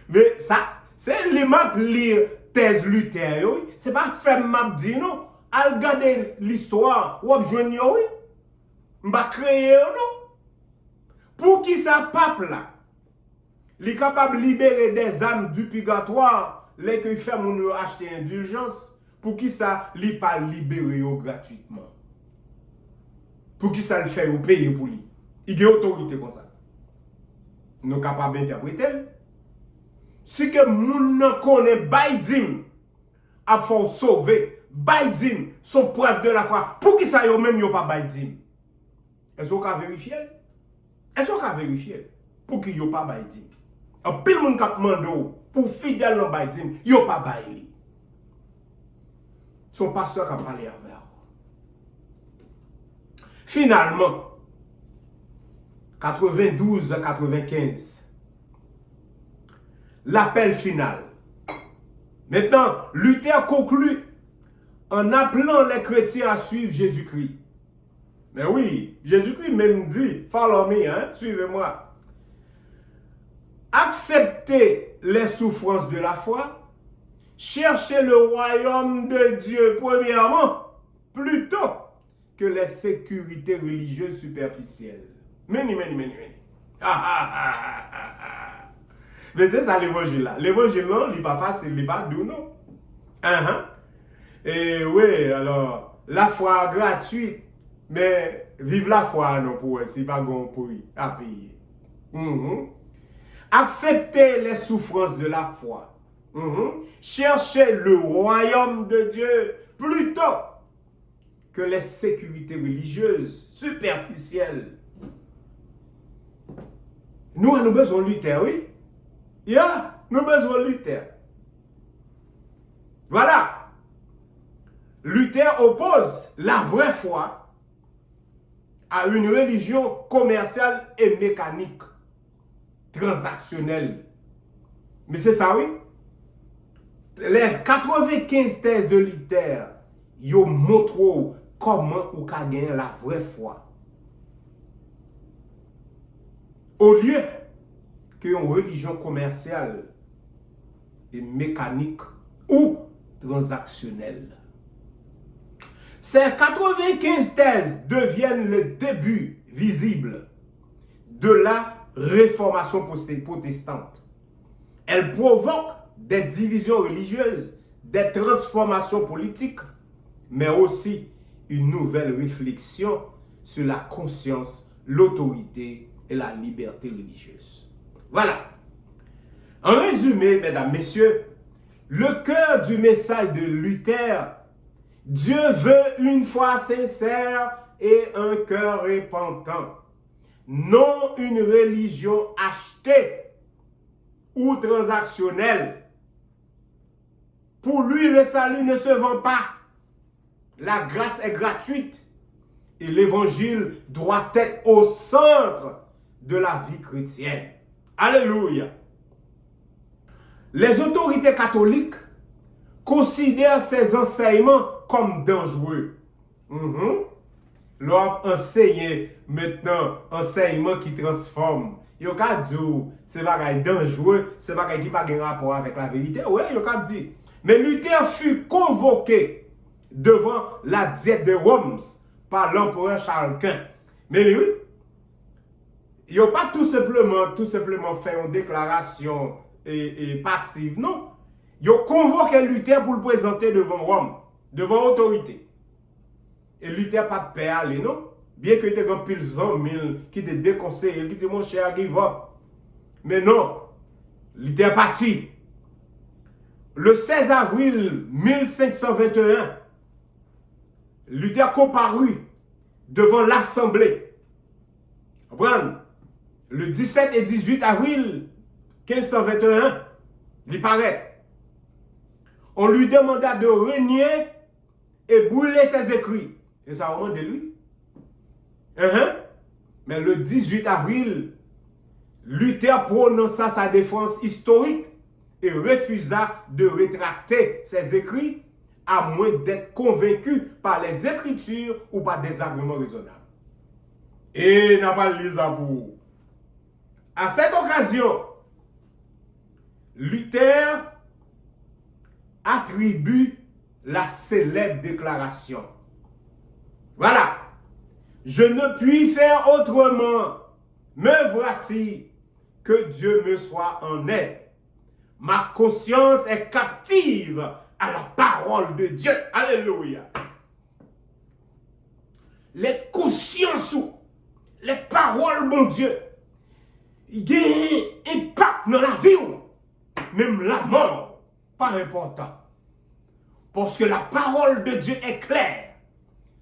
Mais ça, c'est l'imam lire thèse Luther, c'est pas faire map dit non. Al regarder l'histoire, ou joindre oui. M'a créer non. Pour qui ça pape là? Il est capable de libérer des âmes du purgatoire, les que fait mon acheter indulgence, pour qui ça il pas libérer gratuitement. Pour qui ça le fait ou payer pour lui. Il y a autorité comme ça. Nous sommes capables d'interpréter. Si que moun ne connaît Baidim, a faut sauver, Baidim, son preuve de la foi. Pour qui ça yo même yo pas Baidim? Est-ce qu'on peut vérifier? Est-ce qu'on peut vérifier? Pour qui yo pas Baidim? Un pile moun kap mando pour fidèle dans Baidim, yo pas Baili. Son pasteur a parlé avec. Finalement, 92 à 95, l'appel final. Maintenant, Luther conclut en appelant les chrétiens à suivre Jésus-Christ. Mais oui, Jésus-Christ même dit, follow me, hein, suivez-moi. Acceptez les souffrances de la foi, cherchez le royaume de Dieu premièrement, plutôt que les sécurités religieuses superficielles. Meni. Mais c'est ça l'évangile là. L'évangile là, il n'est pas facile, il n'est pas doux, non? Et oui, alors, la foi gratuite, mais vive la foi, non, pour eux, c'est pas bon pour eux, à payer. Acceptez les souffrances de la foi. Cherchez le royaume de Dieu plutôt que les sécurités religieuses superficielles. Nous avons besoin de Luther, oui. Nous avons besoin de Luther. Voilà. Luther oppose la vraie foi à une religion commerciale et mécanique, transactionnelle. Mais c'est ça, oui. Les 95 thèses de Luther, ils montrent comment on peut gagner la vraie foi. Au lieu qu'une religion commerciale et mécanique ou transactionnelle. Ces 95 thèses deviennent le début visible de la réformation protestante. Elles provoquent des divisions religieuses, des transformations politiques, mais aussi une nouvelle réflexion sur la conscience, l'autorité et la liberté religieuse. Voilà. En résumé, mesdames, messieurs, le cœur du message de Luther, Dieu veut une foi sincère et un cœur repentant, non une religion achetée ou transactionnelle. Pour lui, le salut ne se vend pas. La grâce est gratuite et l'évangile doit être au centre de la vie chrétienne. Alléluia. Les autorités catholiques considèrent ces enseignements comme dangereux. Leur enseigner maintenant enseignement qui transforme. Yo ka dit c'est pas dangereux, c'est pas qui pas rapport avec la vérité. Ouais, yo ka dit. Mais Luther fut convoqué devant la diète de Worms par l'empereur Charles Quint. Mais lui, il n'a pas tout simplement fait une déclaration passive, non. Il a convoqué Luther pour le présenter devant Rome, devant l'autorité. Et Luther pas de paix à aller, non. Bien qu'il ait un pile 100 000 qui te déconseille, qui dit mon cher, give up. Mais non, Luther est parti. Le 16 avril 1521, Luther comparut devant l'Assemblée. Le 17 et 18 avril 1521, il paraît. On lui demanda de renier et brûler ses écrits. Et ça remonte de lui. Mais le 18 avril, Luther prononça sa défense historique et refusa de rétracter ses écrits à moins d'être convaincu par les Écritures ou par des arguments raisonnables. Et n'a pas lu ça pour. À cette occasion, Luther attribue la célèbre déclaration. Voilà. Je ne puis faire autrement. Me voici, que Dieu me soit en aide. Ma conscience est captive à la parole de Dieu. Alléluia. Les consciences, les paroles, mon Dieu, il y a un impact dans la vie, même la mort, pas important. Parce que la parole de Dieu est claire.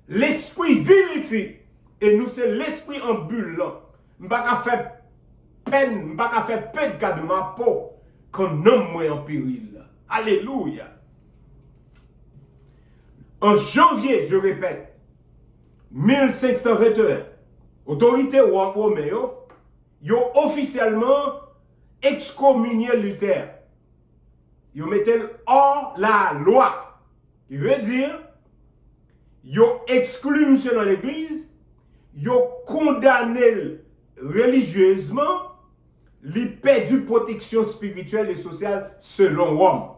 L'esprit vivifie. Et nous, c'est l'esprit ambulant. Je ne vais pas faire peine, je ne vais pas faire peine de ma peau quand homme est en péril. Alléluia. En janvier, je répète, 1521, autorité romaine, ils ont officiellement excommunié Luther. Ils mettaient hors la loi. Il veut dire, ils ont exclu monsieur dans l'église, ils ont condamné religieusement, il perdu protection spirituelle et sociale selon Rome.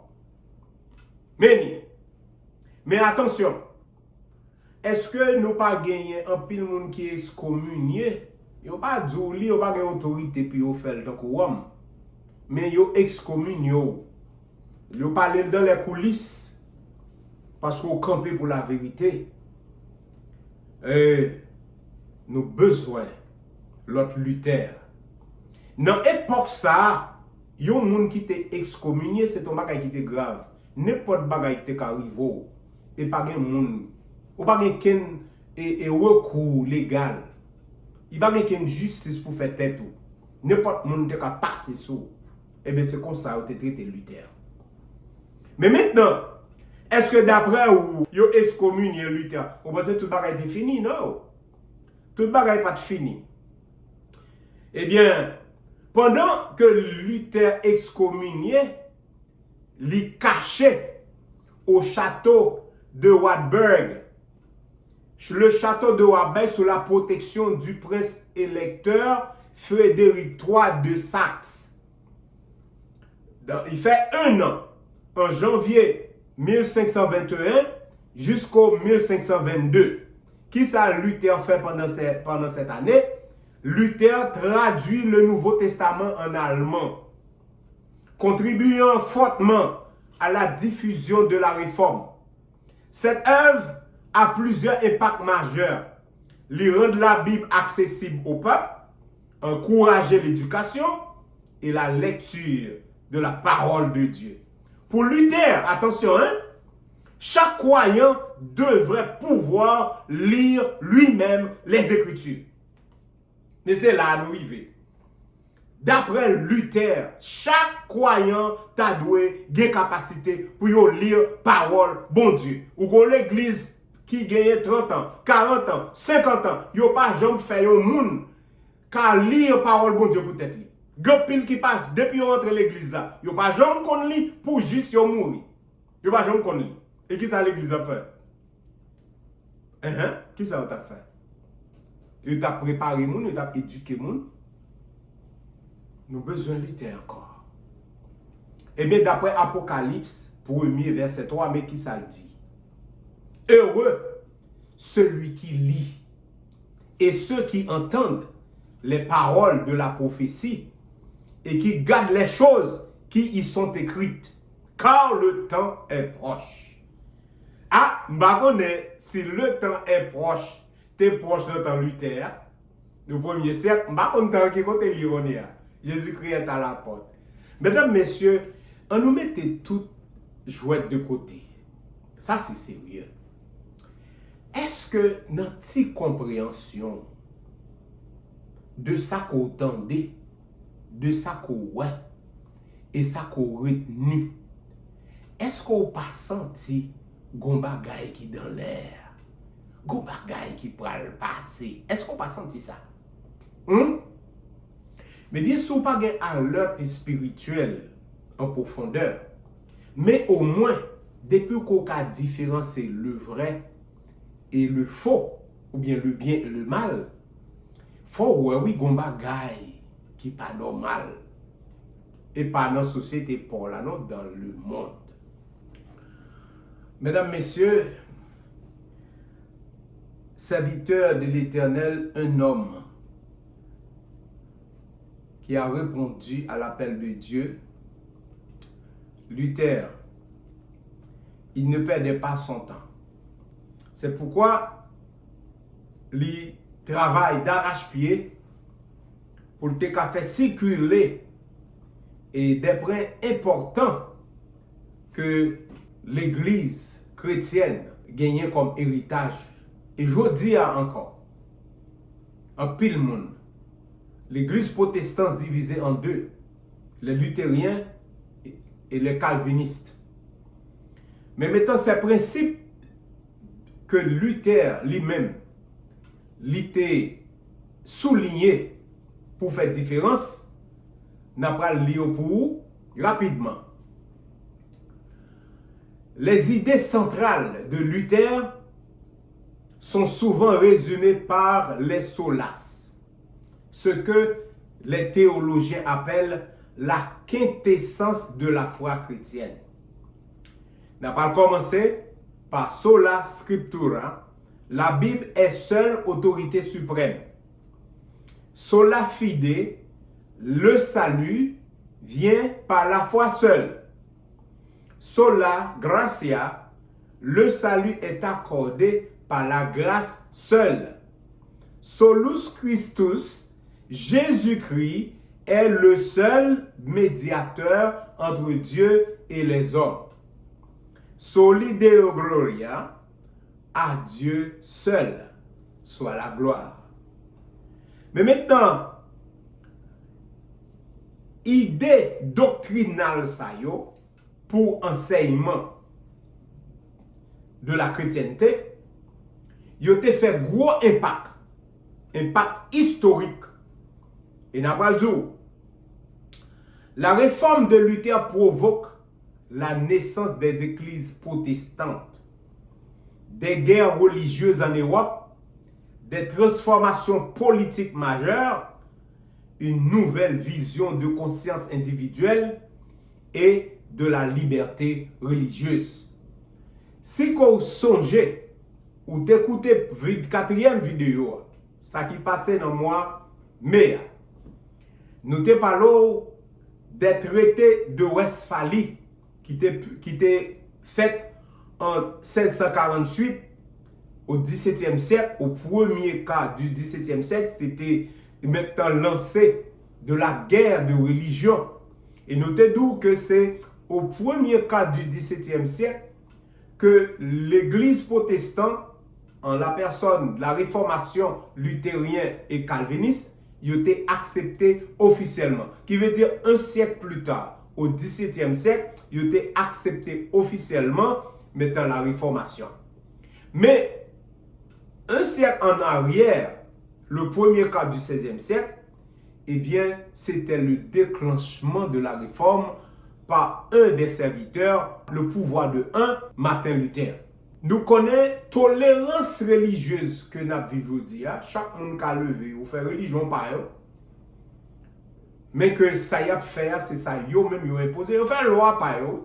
Mais attention, est-ce que nous pas gagné un pile monde qui est excommunié? Ils n'ont pas dit, ils n'ont pas gagné autorité puis ils fait donc Rome. Mais ils ont excommunié. Ils ont parlé dans les coulisses parce qu'on campé pour la vérité. Et nous besoin l'autre Luther Dans l'époque ça, yon moun qui était excommunié, c'est un bagay qui était grave. N'importe bagay qui était arrivé, et pas gen moun, ou pas gen ken et recours légal. Il pas gen ken justice pour faire tête tout. N'importe moun te ka passer sous. Et bien c'est comme ça on te traité Luther. Mais maintenant, est-ce que d'après ou yo excommunié Luther, on pense que tout bagay est fini? Non. Tout bagay pas fini. Eh bien, pendant que Luther excommunié, il cachait au château de Wartburg, le château de Wartburg sous la protection du prince électeur Frédéric III de Saxe. Il fait un an, en janvier 1521 jusqu'au 1522. Qui ça Luther fait pendant cette année? Luther traduit le Nouveau Testament en allemand, contribuant fortement à la diffusion de la réforme. Cette œuvre a plusieurs impacts majeurs. Il rend la Bible accessible au peuple, encourager l'éducation et la lecture de la parole de Dieu. Pour Luther, attention, chaque croyant devrait pouvoir lire lui-même les Écritures. Mais c'est là à nous arriver. D'après Luther, chaque croyant t'a doué des capacités pour lire parole bon Dieu. Ou qu'on l'église qui gagne 30 ans, 40 ans, 50 ans, yo pas jamais fait un monde qu'à lire parole bon Dieu pour tête li. Gopil qui passe depuis rentre l'église là, yo pas jamais qu'on lit pour juste yo mourir. Yo pas jamais qu'on lit. Et qui ça l'église a fait? Qui ça t'a fait? Il t'a préparé moun, il t'a éduqué moun. Nous avons besoin de lutter encore. Et bien d'après Apocalypse, 1er verset 3, mais qui ça dit? Heureux celui qui lit et ceux qui entendent les paroles de la prophétie et qui gardent les choses qui y sont écrites, car le temps est proche. Ah, je ne sais pas si le temps est proche. T'es proche de temps Luther, le premier siècle, je ne sais pas qui côté l'ironie. Jésus-Christ est à la porte. Mesdames, messieurs, on nous mettait toutes jouettes de côté. Ça, c'est sérieux. Est-ce que notre compréhension de ça qu'on entendait, de ça qu'on voit et ça qu'on retenu, est-ce qu'on n'a pas senti gon bagay qui dans l'air? Gon bagay qui pral passer. Est-ce qu'on pas senti ça? Mais bien sûr, pas gen alerte spirituelle en profondeur. Mais au moins, depuis qu'on a différencié le vrai et le faux, ou bien le bien et le mal, faut oui, gon bagay qui pas normal. Et pas dans la société pour la nôtre, dans le monde. Mesdames, messieurs, serviteur de l'Éternel, un homme qui a répondu à l'appel de Dieu, Luther, il ne perdait pas son temps. C'est pourquoi il travaille d'arrache-pied pour te faire circuler et des points importants que l'Église chrétienne gagnait comme héritage. Et je dis encore, en pile monde, l'Église protestante divisée en deux, les luthériens et les calvinistes. Mais maintenant, ces principes que Luther lui-même l'était souligné pour faire différence, n'a pas lié pour vous rapidement. Les idées centrales de Luther sont souvent résumées par les solas, ce que les théologiens appellent la quintessence de la foi chrétienne. On n'a pas commencé par sola scriptura, la Bible est seule autorité suprême. Sola fide, le salut vient par la foi seule. Sola gratia, le salut est accordé par la grâce seule. Solus Christus, Jésus-Christ est le seul médiateur entre Dieu et les hommes. Soli Deo Gloria, à Dieu seul soit la gloire. Mais maintenant, idée doctrinale ça yo pour enseignement de la chrétienté, yo te fait gros impact historique. Et n'a pas le jour. La réforme de Luther provoque la naissance des églises protestantes, des guerres religieuses en Europe, des transformations politiques majeures, une nouvelle vision de conscience individuelle et de la liberté religieuse. Si vous songez ou d'écouter la quatrième vidéo, ça qui passait dans moi, mais nous te parlons des traités de Westphalie qui étaient faits en 1648 au XVIIe siècle. Au premier cas du XVIIe siècle, c'était maintenant lancé de la guerre de religion. Et notez donc que c'est au premier cas du XVIIe siècle que l'Église protestante, en la personne de la réformation luthérienne et calviniste, il été accepté officiellement. Qui veut dire un siècle plus tard, au XVIIe siècle, il été accepté officiellement, mettant la réformation. Mais un siècle en arrière, le premier cas du XVIe siècle, eh bien, c'était le déclenchement de la réforme par un des serviteurs, le pouvoir de Martin Luther. Nous connaissons tolérance religieuse que nous vivons aujourd'hui. Chaque monde qui a levé ou fait religion par eux. Mais que ça y a fait, c'est ça, yo même yo imposé. On fait loi par eux.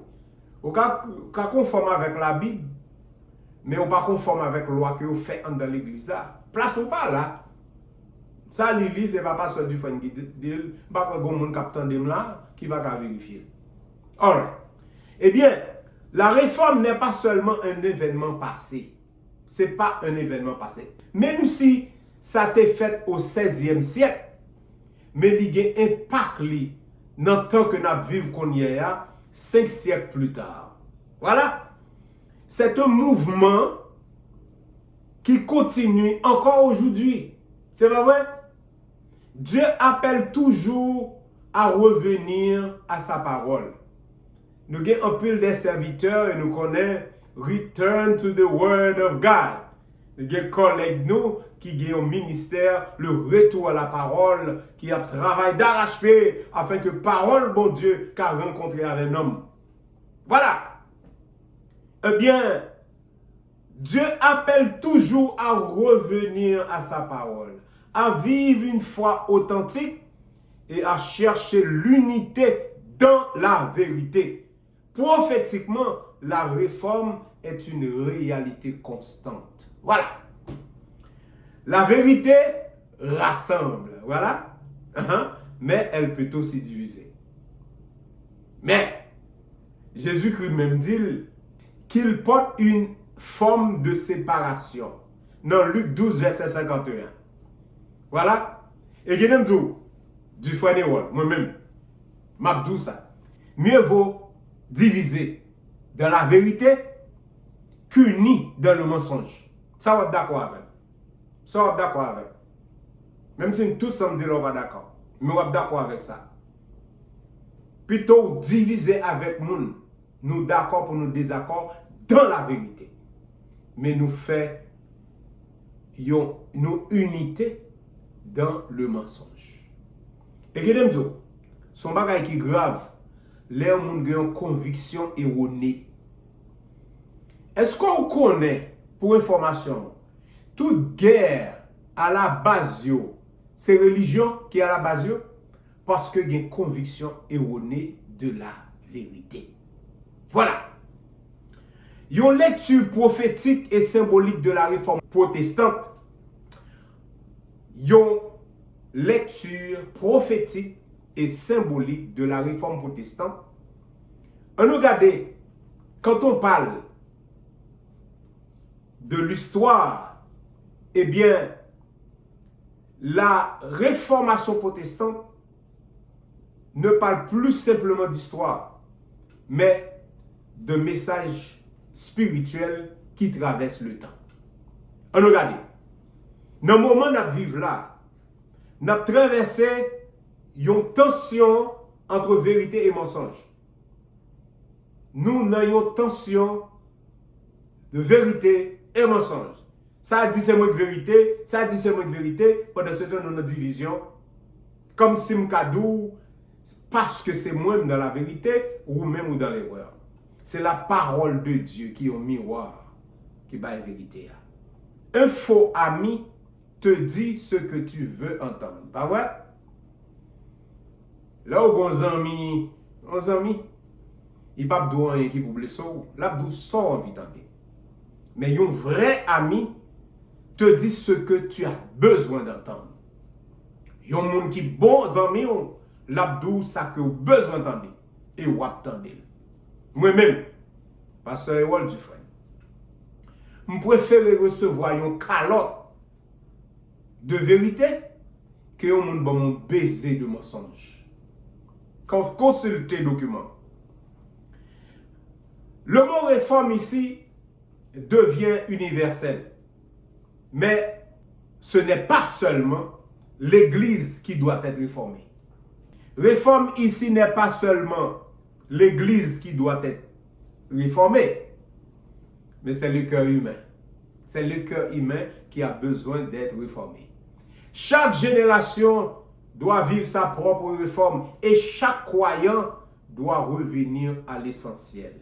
On est conforme avec la Bible, mais on pas conforme avec la loi que vous faites dans l'église là. Place ou pas là. Ça, l'église, c'est pas seul du fan qui dit, pas que monde captant de là, qui va vérifier. Alright. Eh bien, la réforme n'est pas seulement un événement passé. Ce n'est pas un événement passé. Même si ça a été fait au XVIe siècle, mais il y a un impact dans le temps que nous vivons qu'on y est, 5 siècles plus tard. Voilà. C'est un mouvement qui continue encore aujourd'hui. C'est pas vrai? Dieu appelle toujours à revenir à sa parole. Nous avons un peu des serviteurs et nous connaissons Return to the Word of God. Nous avons des collègues nous qui ont un ministère, le retour à la parole, qui a travaillé d'arrache-pied afin que parole, bon Dieu, qu'a rencontré avec un homme. Voilà. Eh bien, Dieu appelle toujours à revenir à sa parole, à vivre une foi authentique et à chercher l'unité dans la vérité. Prophétiquement, la réforme est une réalité constante. Voilà. La vérité rassemble. Voilà. Mais elle peut aussi diviser. Mais Jésus-Christ même dit qu'il porte une forme de séparation. Dans Luc 12, verset 51. Voilà. Et je n'aime tout. Du foyer, moi-même. M'abdou ça. Mieux vaut diviser dans la vérité qu'uni dans le mensonge. Ça va être d'accord avec. Ça va être d'accord avec. Même si tout ça me dit qu'on va d'accord. Mais on va être d'accord avec ça. Plutôt diviser avec nous d'accord pour nous désaccords dans la vérité. Mais nous fait nous unité dans le mensonge. Et que j'aime dire, son bagage qui est grave, les gens ont une conviction erronée. Est-ce qu'on connaît, pour information, toute guerre à la base, c'est religion qui est à la base, parce qu'il y a une conviction erronée de la vérité. Voilà. Une lecture prophétique et symbolique de la réforme protestante. Une lecture prophétique et symbolique de la réforme protestante. On regarde, quand on parle de l'histoire, eh bien, la réformation protestante ne parle plus simplement d'histoire, mais de messages spirituels qui traversent le temps. On regarde. Dans le moment où nous vivons là, nous avons traversé une tension entre vérité et mensonge. Nous avons une tension de vérité et mensonge. Ça dit c'est moi de vérité, ça dit c'est moi de vérité. Pendant ce temps, nous avons une division. Comme si m'kadou, parce que c'est moi dans la vérité ou même dans l'erreur. C'est la parole de Dieu qui est un miroir qui bat la vérité. Un faux ami te dit ce que tu veux entendre. Pas vrai? Là où on ami, il n'y a pas de rien qui vous blesse. Là, vous sort envie d'entendre. Mais un vrai ami te dit ce que tu as besoin d'entendre. Il y a un monde qui bon ami, l'abdou ça que vous besoin d'entendre et vous attendez. Moi-même, pasteur Ewald Dufresne, je préfère recevoir une calotte de vérité que un monde bon baiser de mensonge. Quand vous consultez les documents, le mot réforme ici devient universel. Mais ce n'est pas seulement l'Église qui doit être réformée. Réforme ici n'est pas seulement l'Église qui doit être réformée, mais c'est le cœur humain. C'est le cœur humain qui a besoin d'être réformé. Chaque génération doit vivre sa propre réforme et chaque croyant doit revenir à l'essentiel.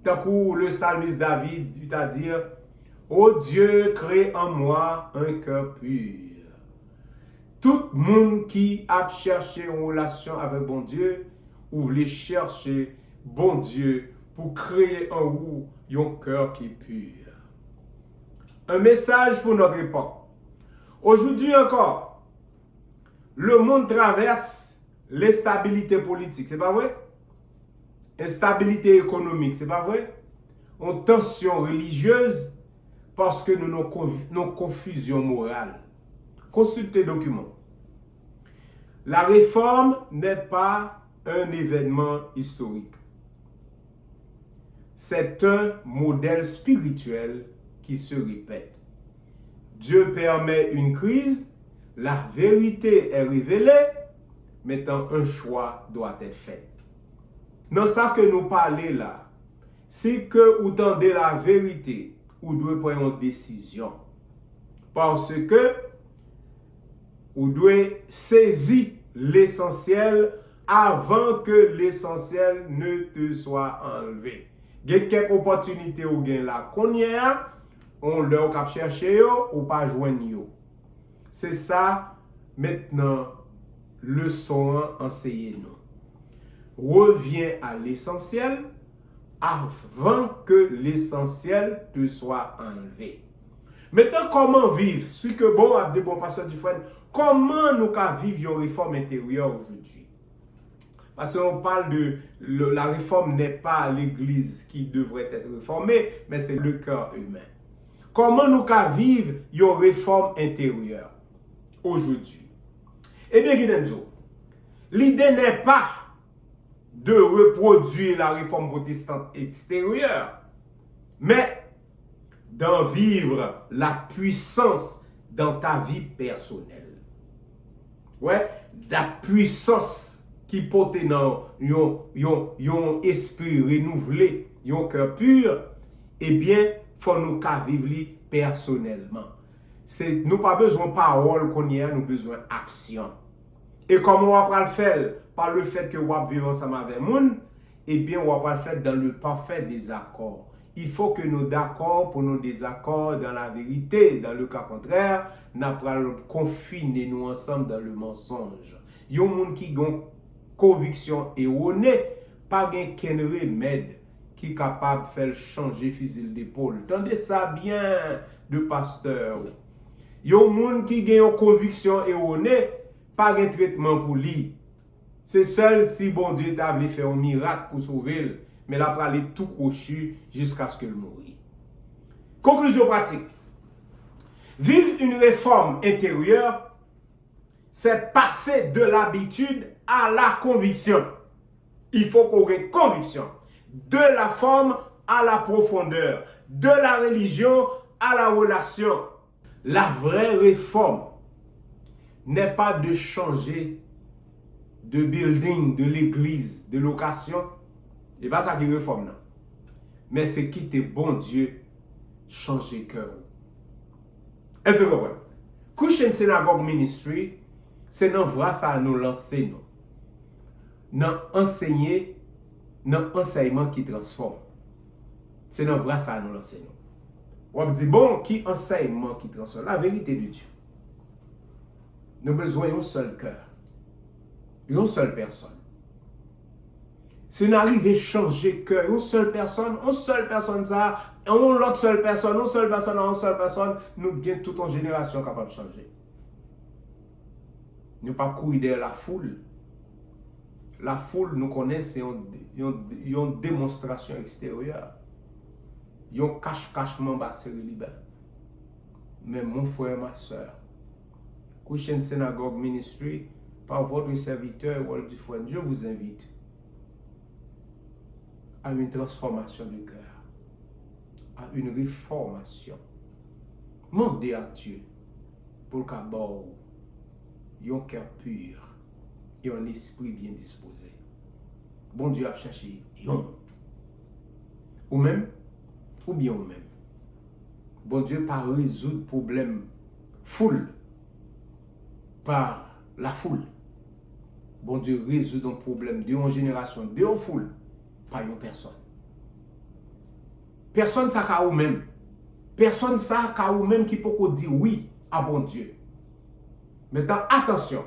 Tant que le psalmiste David dit à dire, ô Dieu, crée en moi un cœur pur. Tout le monde qui a cherché une relation avec bon Dieu, ou voulait chercher bon Dieu pour créer en vous un cœur qui est pur. Un message pour notre époque. Aujourd'hui encore, le monde traverse l'instabilité politique, c'est pas vrai? Instabilité économique, c'est pas vrai? Une tension religieuse parce que nous avons confusion morale. Consultez les documents. La réforme n'est pas un événement historique. C'est un modèle spirituel qui se répète. Dieu permet une crise, la vérité est révélée, maintenant un choix doit être fait. Dans ça que nous parlons là, c'est que vous tendez la vérité, vous devez prendre une décision. Parce que vous devez saisir l'essentiel avant que l'essentiel ne te soit enlevé. Il y a quelques opportunités ou gain là qu'on y a, on leur cap chercher ou pas joindre. C'est ça maintenant leçon enseigner nous. Reviens à l'essentiel avant que l'essentiel te soit enlevé. Maintenant, comment vivre? Ce que bon a dit, bon pasteur Dufresne, comment nous vivre une réforme intérieure aujourd'hui? Parce qu'on parle de la réforme n'est pas l'Église qui devrait être réformée, mais c'est le cœur humain. Comment nous vivre une réforme intérieure aujourd'hui? Eh bien, l'idée n'est pas de reproduire la réforme protestante extérieure, mais d'en vivre la puissance dans ta vie personnelle. Ouais, la puissance qui porte dans un esprit renouvelé, un cœur pur, eh bien, faut nous vivre personnellement. Nous pas besoin de parole qu'on y a, nous besoin d'action. Et comment on va le faire? Par le fait que on va vivre ensemble avec moun, eh bien, on va le faire dans le parfait désaccord. Il faut que nous d'accord pour nos désaccords dans la vérité. Dans le cas contraire, nous allons confiner nous ensemble dans le mensonge. Il y a des gens qui ont une conviction erronée, pas qu'un remède qui est capable de faire changer fusil d'épaule. Tendez ça bien de pasteur. Il y a des gens qui ont une conviction erronée, pas un traitement pour lui. C'est seul si bon Dieu t'a voulu faire un miracle pour sauver, mais là, pour aller tout crochu jusqu'à ce qu'il meure. Conclusion pratique. Vivre une réforme intérieure, c'est passer de l'habitude à la conviction. Il faut qu'on ait conviction. De la forme à la profondeur. De la religion à la relation. La vraie réforme n'est pas de changer de building, de l'église, de location. Et pas ça qui réforme, non. Mais c'est quitter bon Dieu, changer cœur. Est-ce que vous comprenez? Christian Synagogue Ministry, c'est dans vrai ça nous lancer, nous. Dans enseigner, dans enseignement qui transforme. C'est dans vrai ça nous lancer, nous. On dit, bon, qui enseignement qui transforme? La vérité de Dieu. Nous avons besoin d'un seul cœur. Une seule personne. Si nous arrivons à changer cœur, une seule personne ça, une autre seule personne, une seule personne, nous avons toute une génération capable de changer. Nous ne pas courir derrière la foule. La foule, nous connaissons, c'est une démonstration extérieure. Il y a un cache-cachement bassé libre. Mais mon frère, ma soeur, Christian Synagogue Ministry, par votre serviteur Walt Dufresne, je vous invite à une transformation du cœur, à une réformation. Demandez à Dieu pour qu'il ait un cœur pur et un esprit bien disposé. Bon Dieu a cherché ou même, ou bien ou même. Bon Dieu pas résoudre problème foule par la foule. Bon Dieu résout un problème d'une génération, d'une foule, pas une personne. Personne ça ka ou même. Personne ça ka ou même qui peut dire oui à bon Dieu. Maintenant, attention.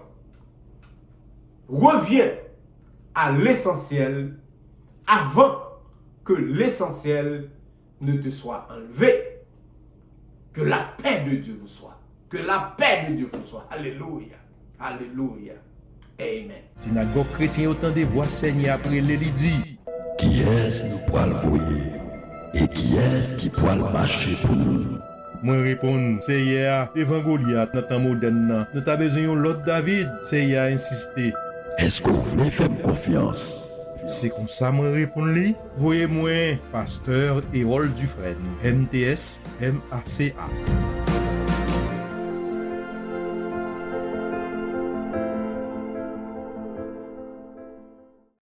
Reviens à l'essentiel avant que l'essentiel ne te soit enlevé. Que la paix de Dieu vous soit. Que la paix de Dieu vous soit. Alléluia. Alléluia. Amen. Synagogue chrétien autant de voix saignent après les dit. Qui est-ce nous poil voyer? Et qui est-ce qui poil marcher pour nous? Moi répondre, c'est hier, devant Goliath, dans temps moderne, nous avons besoin de l'autre David, c'est hier insisté. Est-ce qu'on voulait faire confiance? C'est comme ça moi répondre lui. Voyez-moi, pasteur Harold Dufresne, MTS, MACA.